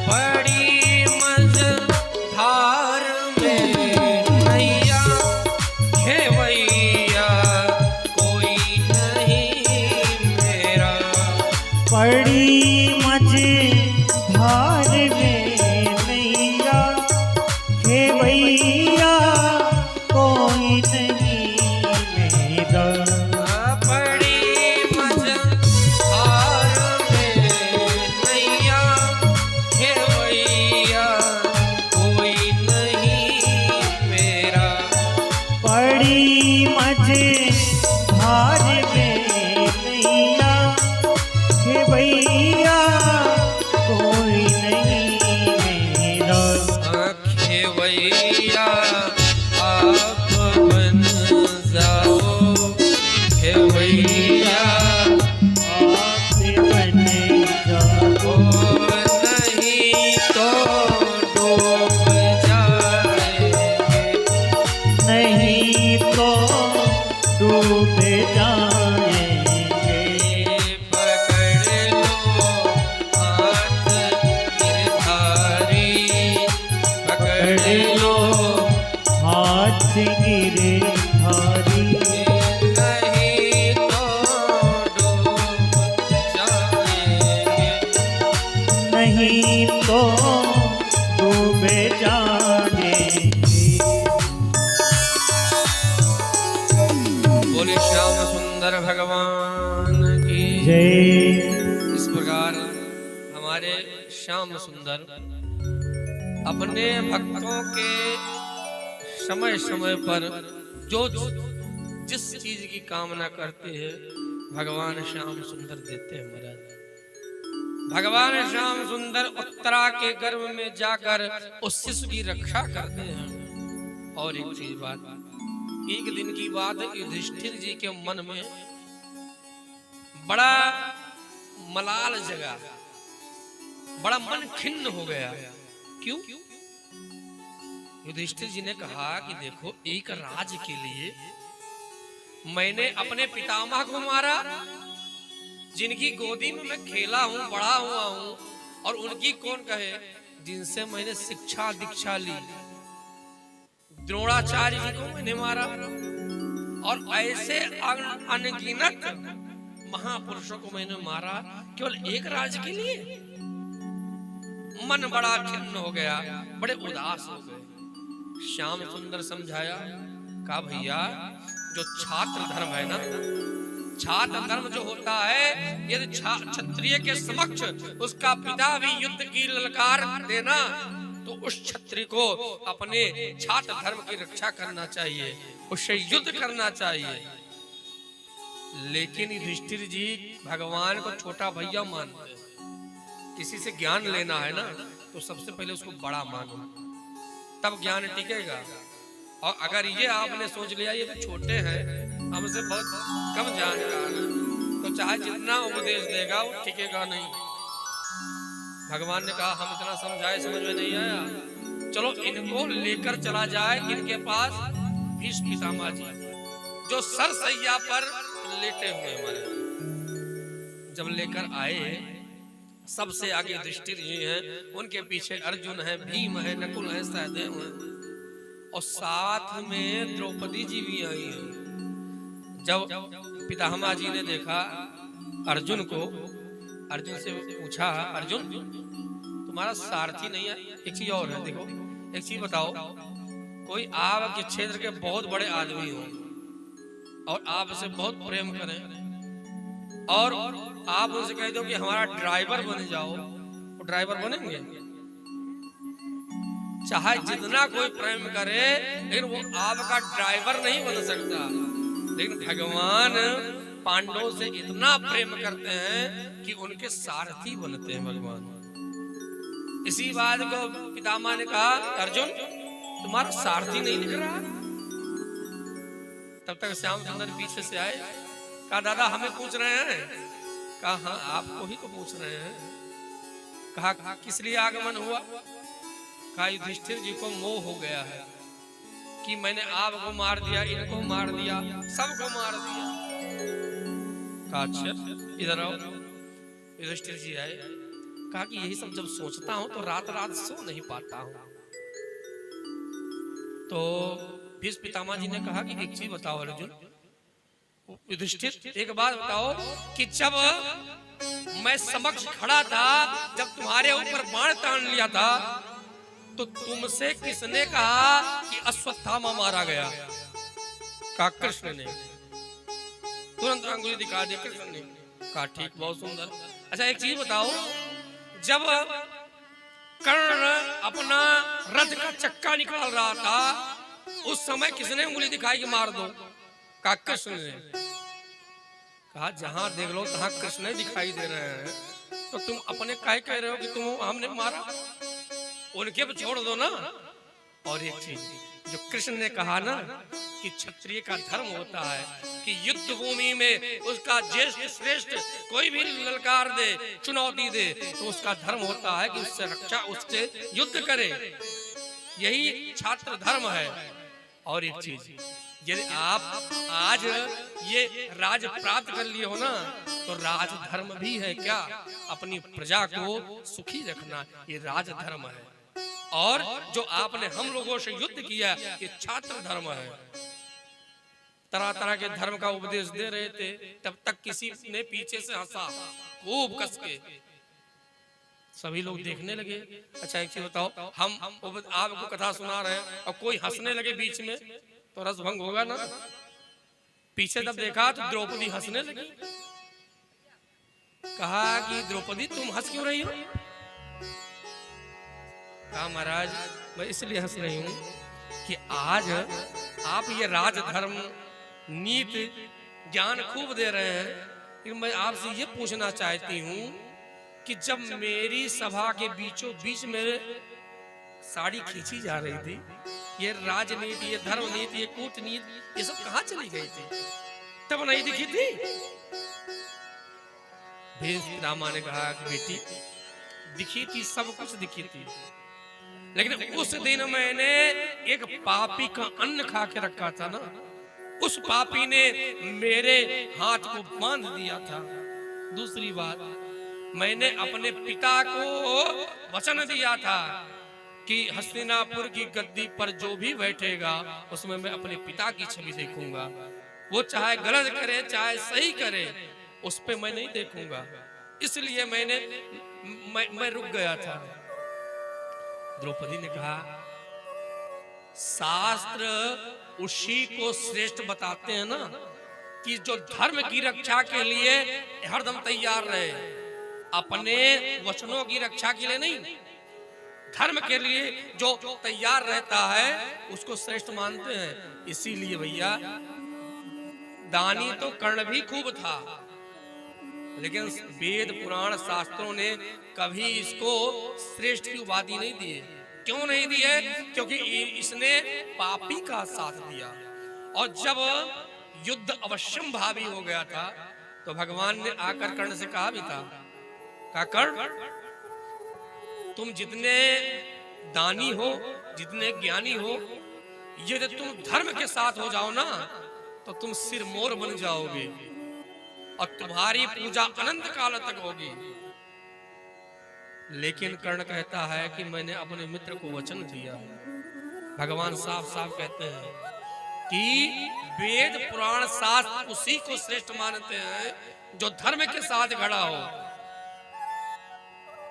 बड़ी मझधार में नैया खेवैया कोई नहीं मेरा। पड़ी मझधार में नैया खेवैया कोई नहीं मेरा। बड़ी मझधार में नैया खेवैया कोई नहीं मेरा। पड़ी मझधार में नैया खेवैया कोई नहीं मेरा। खेवैया आप बन जाओ, खेवैया आप बन जाओ, नहीं तो डूब जाएंगे। नहीं तो डूब जाएंगे। पकड़ लो हाथ गिरधारी, पकड़ लो हाथ गिरे धारी, नहीं तो डूब जाएंगे। नहीं तो डूब जाएंगे। बोले श्याम सुंदर भगवान की जय। इस प्रकार हमारे श्याम सुंदर अपने भक्तों के समय समय पर जो जिस चीज की कामना करते हैं भगवान श्याम सुंदर देते हैं महाराज। भगवान श्याम सुंदर उत्तरा के गर्भ में जाकर उस शिशु की रक्षा करते हैं। और एक चीज बात, एक दिन की बात, युधिष्ठिर जी के मन में बड़ा मलाल जगा, बड़ा मन खिन्न हो गया। क्यों? युधिष्ठिर जी ने कहा कि देखो, एक राज के लिए मैंने अपने पितामह को मारा, जिनकी गोदी में मैं खेला हूं, बड़ा हुआ हूं, और उनकी कौन कहे, जिनसे मैंने शिक्षा दीक्षा ली। द्रोणाचार्य जी को मैंने मारा, और ऐसे अनगिनत महापुरुषों को मैंने मारा केवल एक राज के लिए। मन बड़ा खिन्न हो गया, बड़े उदास हो गए। श्याम सुंदर समझाया, कहा भैया, जो छात्र धर्म है ना, छात्र धर्म जो होता है, यदि क्षत्रिय के समक्ष उसका पिता भी युद्ध की ललकार देना, तो उस क्षत्रिय को अपने छात्र धर्म की रक्षा करना चाहिए, उससे युद्ध करना चाहिए। लेकिन युधिष्ठिर जी भगवान को छोटा भैया मानते हैं। किसी से ज्ञान लेना है ना, तो सबसे पहले उसको बड़ा मानो, तब ज्ञान टिकेगा। और अगर ये आपने सोच लिया ये तो छोटे हैं, हमसे बहुत कम जानकार है, तो चाहे जितना उपदेश देगा वो टिकेगा नहीं। भगवान ने कहा, हम इतना समझाए, समझ में नहीं आया, चलो इनको लेकर चला जाए इनके पास भीष्म पितामह जी, जो सरसैया पर लेटे हुए हमारे। जब लेकर आए, सबसे आगे युधिष्ठिर जी हैं, उनके पीछे अर्जुन है, भीम है, नकुल है, सहदेव है, और साथ में द्रौपदी जी भी आई हैं। जब पितामह जी ने देखा अर्जुन को, अर्जुन से पूछा, अर्जुन तुम्हारा सारथी नहीं है? एक चीज और है, देखो एक चीज बताओ, कोई आपके क्षेत्र के बहुत बड़े आदमी हो और आपसे बहुत प्रेम करें, और आप उनसे कह दो कि हमारा ड्राइवर बन जाओ, वो ड्राइवर बनेंगे? चाहे जितना कोई प्रेम करे लेकिन वो आपका ड्राइवर नहीं बन सकता। लेकिन भगवान पांडवों से इतना प्रेम करते हैं कि उनके सारथी बनते हैं भगवान। इसी बात को पितामह ने कहा, अर्जुन तुम्हारा सारथी नहीं दिख रहा? तब तक श्याम सुंदर पीछे से आए, कहा दादा हमें पूछ रहे हैं? कहा हाँ आपको ही तो पूछ रहे हैं। कहा किस लिए आगमन हुआ? कहा युधिष्ठिर जी को मोह हो गया है कि मैंने आपको मार दिया, इनको मार दिया, सबको मार दिया। कहा अच्छा इधर आओ। युधिष्ठिर जी आए, कहा कि यही सब जब सोचता हूं तो रात रात सो नहीं पाता हूं। तो भीष्म पितामह जी ने कहा कि एक चीज बताओ अर्जुन, युधिष्ठिर एक बात बताओ कि जब मैं समक्ष खड़ा था, जब तुम्हारे ऊपर बाण तान लिया था, तो तुमसे किसने कहा कि अश्वत्थामा मारा गया? कहा कृष्ण ने। तुरंत अंगुली दिखा दी कृष्ण ने। कहा ठीक, बहुत सुंदर। अच्छा एक चीज बताओ, जब कर्ण अपना रथ का चक्का निकाल रहा था, उस समय किसने उंगली दिखाई कि मार दो? कहा कृष्ण ने। कहा जहां देख लो तहां कृष्ण दिखाई दे रहे हैं, तो तुम अपने काहे कह रहे हो कि तुम हमने मारा? उनके भी छोड़ दो ना। और एक चीज जो कृष्ण ने कहा ना कि क्षत्रिय का धर्म होता है कि युद्ध भूमि में उसका ज्येष्ठ श्रेष्ठ कोई भी ललकार दे, चुनौती दे, तो उसका धर्म होता है कि उससे रक्षा, उससे युद्ध करे। यही छात्र धर्म है। और एक चीज, यदि आप आज ये राज प्राप्त कर लिए हो ना, तो राज धर्म भी है क्या? अपनी प्रजा को सुखी रखना, ये राज धर्म है। और जो आपने हम लोगों से युद्ध किया, ये छात्र धर्म है। तरह तरह के धर्म का उपदेश दे रहे थे, तब तक किसी ने पीछे से हंसा खूब कस के, सभी लोग देखने लगे। अच्छा एक चीज बताओ, हम आपको कथा सुना रहे हैं और कोई हंसने लगे बीच में, तो रस भंग होगा ना। पीछे जब देखा तो द्रौपदी हंसने लगी। कहा कि द्रौपदी तुम हंस क्यों रही हो? कहा महाराज मैं इसलिए हंस रही हूं कि आज आप ये राज धर्म नीति ज्ञान खूब दे रहे हैं, लेकिन मैं आपसे ये पूछना चाहती हूँ कि जब मेरी सभा के बीचों बीच में साड़ी खींची जा रही थी, ये राजनीति, ये धर्म नीति, ये कूटनीति, ये सब कहाँ चली गई थी? तब नहीं दिखी थी? भीष्म पितामह ने कहा कि बेटी दिखी थी, सब कुछ दिखी थी, लेकिन उस दिन मैंने एक पापी का अन्न खा के रखा था ना, उस पापी ने मेरे हाथ को बांध दिया था। दूसरी बात, मैंने अपने पिता को वचन दिया था कि हस्तिनापुर की गद्दी पर जो भी बैठेगा उसमें मैं अपने पिता की छवि देखूंगा। वो चाहे गलत करे चाहे सही करे, उस पे मैं नहीं देखूंगा। इसलिए मैं रुक गया था। द्रौपदी ने कहा शास्त्र उसी को श्रेष्ठ बताते हैं ना कि जो धर्म की रक्षा के लिए हरदम तैयार रहे, अपने वचनों की रक्षा के लिए नहीं, धर्म के लिए जो तैयार रहता है उसको श्रेष्ठ मानते हैं। इसीलिए भैया दानी तो कर्ण भी खूब था, लेकिन वेद पुराण शास्त्रों ने कभी इसको श्रेष्ठ की उपाधि नहीं दी है। क्यों नहीं दी है? क्योंकि इसने पापी का साथ दिया। और जब युद्ध अवश्यम भावी हो गया था तो भगवान ने आकर कर्ण से कहा भी था, कहा कर्ण तुम जितने दानी हो, जितने ज्ञानी हो, यदि तुम धर्म के साथ हो जाओ ना तो तुम सिरमौर बन जाओगे और तुम्हारी पूजा अनंत काल तक होगी। लेकिन कर्ण कहता है कि मैंने अपने मित्र को वचन दिया। भगवान साफ साफ कहते हैं कि वेद पुराण शास्त्र उसी को श्रेष्ठ मानते हैं जो धर्म के साथ खड़ा हो।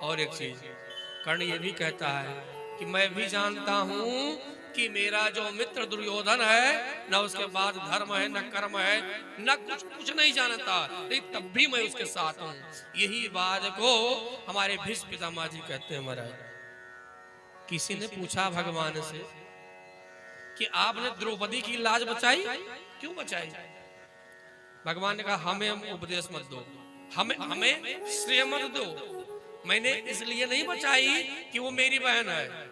और एक चीज कर्ण ये भी कहता है कि मैं भी जानता हूं कि मेरा जो मित्र दुर्योधन है न उसके बाद धर्म है न कर्म है न कुछ नहीं जानता, लेकिन तब भी मैं उसके साथ हूं। यही बात को हमारे भीष्म पितामह जी कहते हैं। महाराज किसी ने पूछा भगवान से कि आपने द्रौपदी की लाज बचाई, क्यों बचाई? भगवान ने कहा हमें उपदेश मत दो, हमें श्रेय मत दो। मैंने इसलिए नहीं बचाई कि वो मेरी बहन है,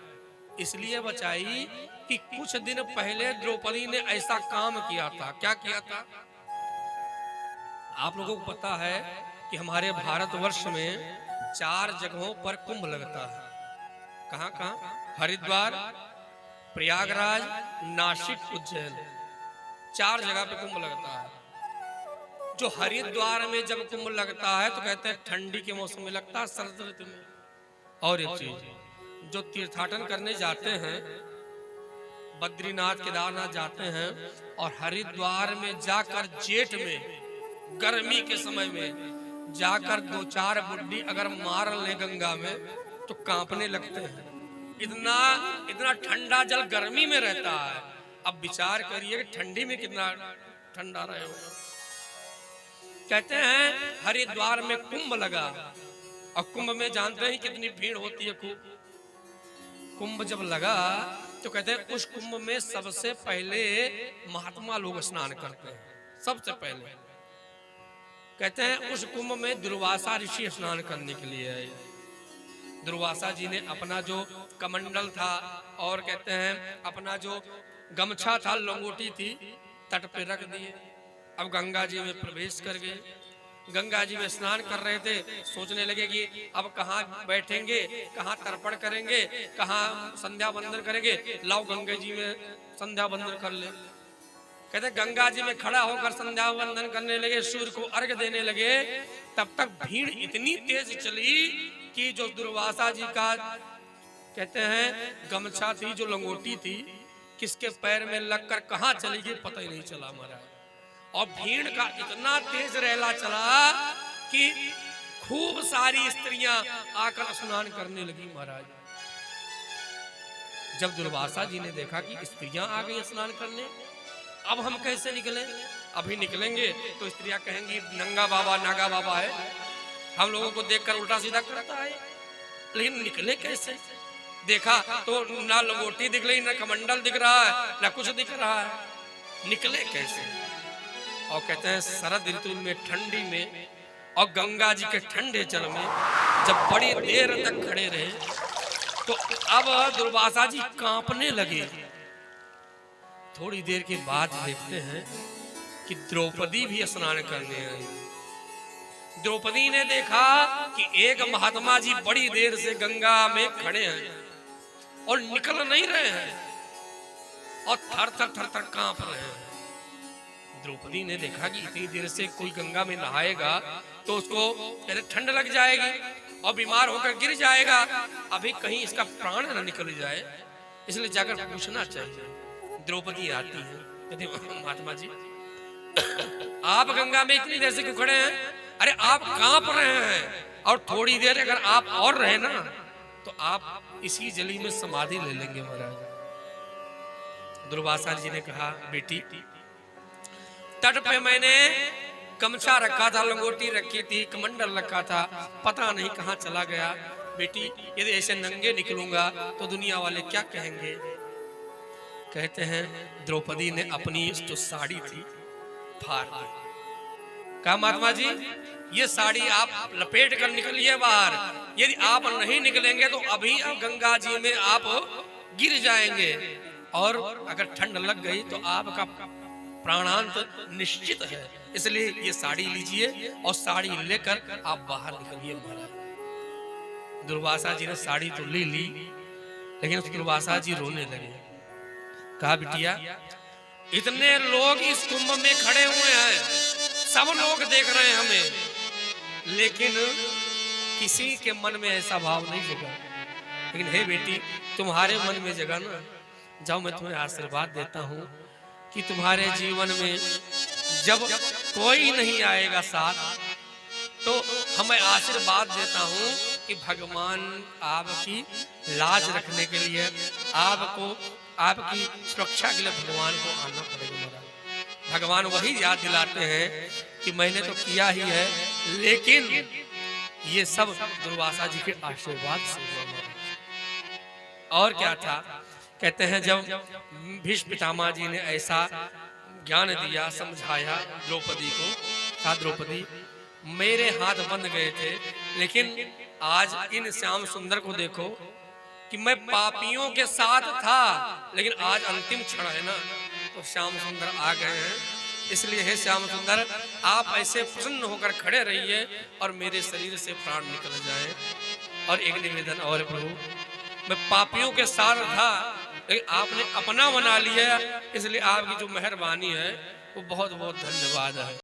इसलिए बचाई कि कुछ दिन पहले द्रौपदी ने ऐसा काम किया था। क्या किया था? आप लोगों को पता है कि हमारे भारतवर्ष में 4 जगहों पर कुंभ लगता है। कहां कहां? हरिद्वार, प्रयागराज, नासिक, उज्जैन, 4 जगह पे कुंभ लगता है। जो हरिद्वार में जब कुंभ लगता है तो कहते हैं ठंडी के मौसम में लगता है, शरद ऋतु में। और एक चीज, जो तीर्थाटन करने जाते हैं, बद्रीनाथ केदारनाथ जाते हैं और हरिद्वार में जाकर जेठ में गर्मी के समय में जाकर 2-4 बुड्डी अगर मार ले गंगा में तो कांपने लगते हैं। इतना ठंडा जल गर्मी में रहता है। अब विचार करिए कि ठंडी में कितना ठंडा रहे हो। कहते हैं हरिद्वार में कुंभ लगा, और कुंभ में जानते हैं कितनी भीड़ होती है। कुंभ जब लगा तो कहते हैं उस कुंभ में सबसे पहले महात्मा लोग स्नान करते हैं। सबसे पहले कहते हैं उस कुंभ में दुर्वासा ऋषि स्नान करने के लिए आए। दुर्वासा जी ने अपना जो कमंडल था और कहते हैं अपना जो गमछा था, लंगोटी थी, तट पे रख दिए। अब गंगा जी में प्रवेश कर गए। गंगा जी में स्नान कर रहे थे, सोचने लगे कि अब कहाँ बैठेंगे, कहाँ तर्पण करेंगे, कहाँ संध्या बंदन करेंगे। लाओ गंगा जी में संध्या बंदन कर ले। कहते गंगा जी में खड़ा होकर संध्या बंदन करने लगे, सूर्य को अर्घ देने लगे। तब तक भीड़ इतनी तेज चली कि जो दुर्वासा जी का कहते हैं गमछा थी, जो लंगोटी थी, किसके पैर में लगकर कहाँ चली गई पता ही नहीं चला महाराज। और भीड़ का इतना तेज रेला चला कि खूब सारी स्त्रियां आकर स्नान करने लगी महाराज। जब दुर्वासा जी ने देखा कि स्त्रियां आ गई स्नान करने, अब हम कैसे निकले? अभी निकलेंगे तो स्त्रियां कहेंगी नंगा बाबा नागा बाबा है, हम लोगों को देखकर उल्टा सीधा करता है। लेकिन निकले कैसे? देखा तो ना लंगोटी दिख रही, ना कमंडल दिख रहा है, ना कुछ दिख रहा है। निकले कैसे? और कहते हैं शरद ऋतु में ठंडी में और गंगा जी के ठंडे जल में जब बड़ी देर तक खड़े रहे तो अब दुर्वासा जी कांपने लगे। थोड़ी देर के बाद देखते हैं कि द्रौपदी भी स्नान करने आई। द्रौपदी ने देखा कि एक महात्मा जी बड़ी देर से गंगा में खड़े हैं और निकल नहीं रहे हैं और थर थर कांप रहे हैं। द्रौपदी ने देखा कि इतनी देर से कोई गंगा में नहाएगा तो उसको ठंड लग जाएगी और बीमार होकर गिर जाएगा, अभी कहीं इसका प्राण न निकल जाए, इसलिए जाकर पूछना चाहिए। द्रौपदी आती है, कहती महात्मा जी आप गंगा में इतनी देर से क्यों खड़े हैं? अरे आप कांप रहे हैं और थोड़ी देर अगर आप और रहे ना तो आप इसी जली में समाधि ले लेंगे महाराज। दुर्वासा जी ने कहा बेटी तट पे मैंने गमछा रखा था, लंगोटी रखी थी, कमंडल रखा था, पता नहीं कहाँ चला गया। बेटी यदि ऐसे नंगे निकलूंगा तो दुनिया वाले क्या कहेंगे? कहते हैं द्रौपदी ने अपनी जो साड़ी थी फाड़ दी। कहा महात्मा जी ये साड़ी आप लपेट कर निकलिए बाहर, यदि आप नहीं निकलेंगे तो अभी गंगा जी में आप गिर जाएंगे और अगर ठंड लग गई तो आपका प्राणांत निश्चित है, इसलिए ये साड़ी लीजिए और साड़ी लेकर आप बाहर निकलिए महाराज। दुर्वासा जी ने साड़ी तो ले ली, लेकिन दुर्वासा जी रोने लगे। कहा बिटिया इतने लोग इस कुंभ में खड़े हुए हैं, सब लोग देख रहे हैं हमें, लेकिन किसी के मन में ऐसा भाव नहीं जगा। लेकिन हे बेटी तुम्हारे मन में जगा ना, जाओ मैं तुम्हें आशीर्वाद देता हूँ कि तुम्हारे जीवन में जब कोई नहीं आएगा साथ तो हमें आशीर्वाद देता हूँ कि भगवान आपकी लाज रखने के लिए, आपको आपकी सुरक्षा के लिए भगवान को आना पड़ेगा महाराज। भगवान वही याद दिलाते हैं कि मैंने तो किया ही है, लेकिन ये सब दुर्वासा जी के आशीर्वाद से हुआ महाराज। और क्या था, कहते हैं जब भीष्म पितामह जी ने ऐसा ज्ञान दिया, समझाया द्रौपदी को, कहा द्रौपदी मेरे हाथ बंध गए थे, लेकिन आज इन श्याम सुंदर को देखो कि मैं पापियों के साथ था, लेकिन आज अंतिम क्षण है ना, तो श्याम सुंदर आ गए हैं। इसलिए हे श्याम सुंदर, आप ऐसे प्रसन्न होकर खड़े रहिए और मेरे शरीर से प्राण निकल जाए। और एक निवेदन और प्रभु, मैं पापियों के साथ था, लेकिन आपने अपना बना लिया, इसलिए आपकी जो मेहरबानी है वो बहुत बहुत धन्यवाद है।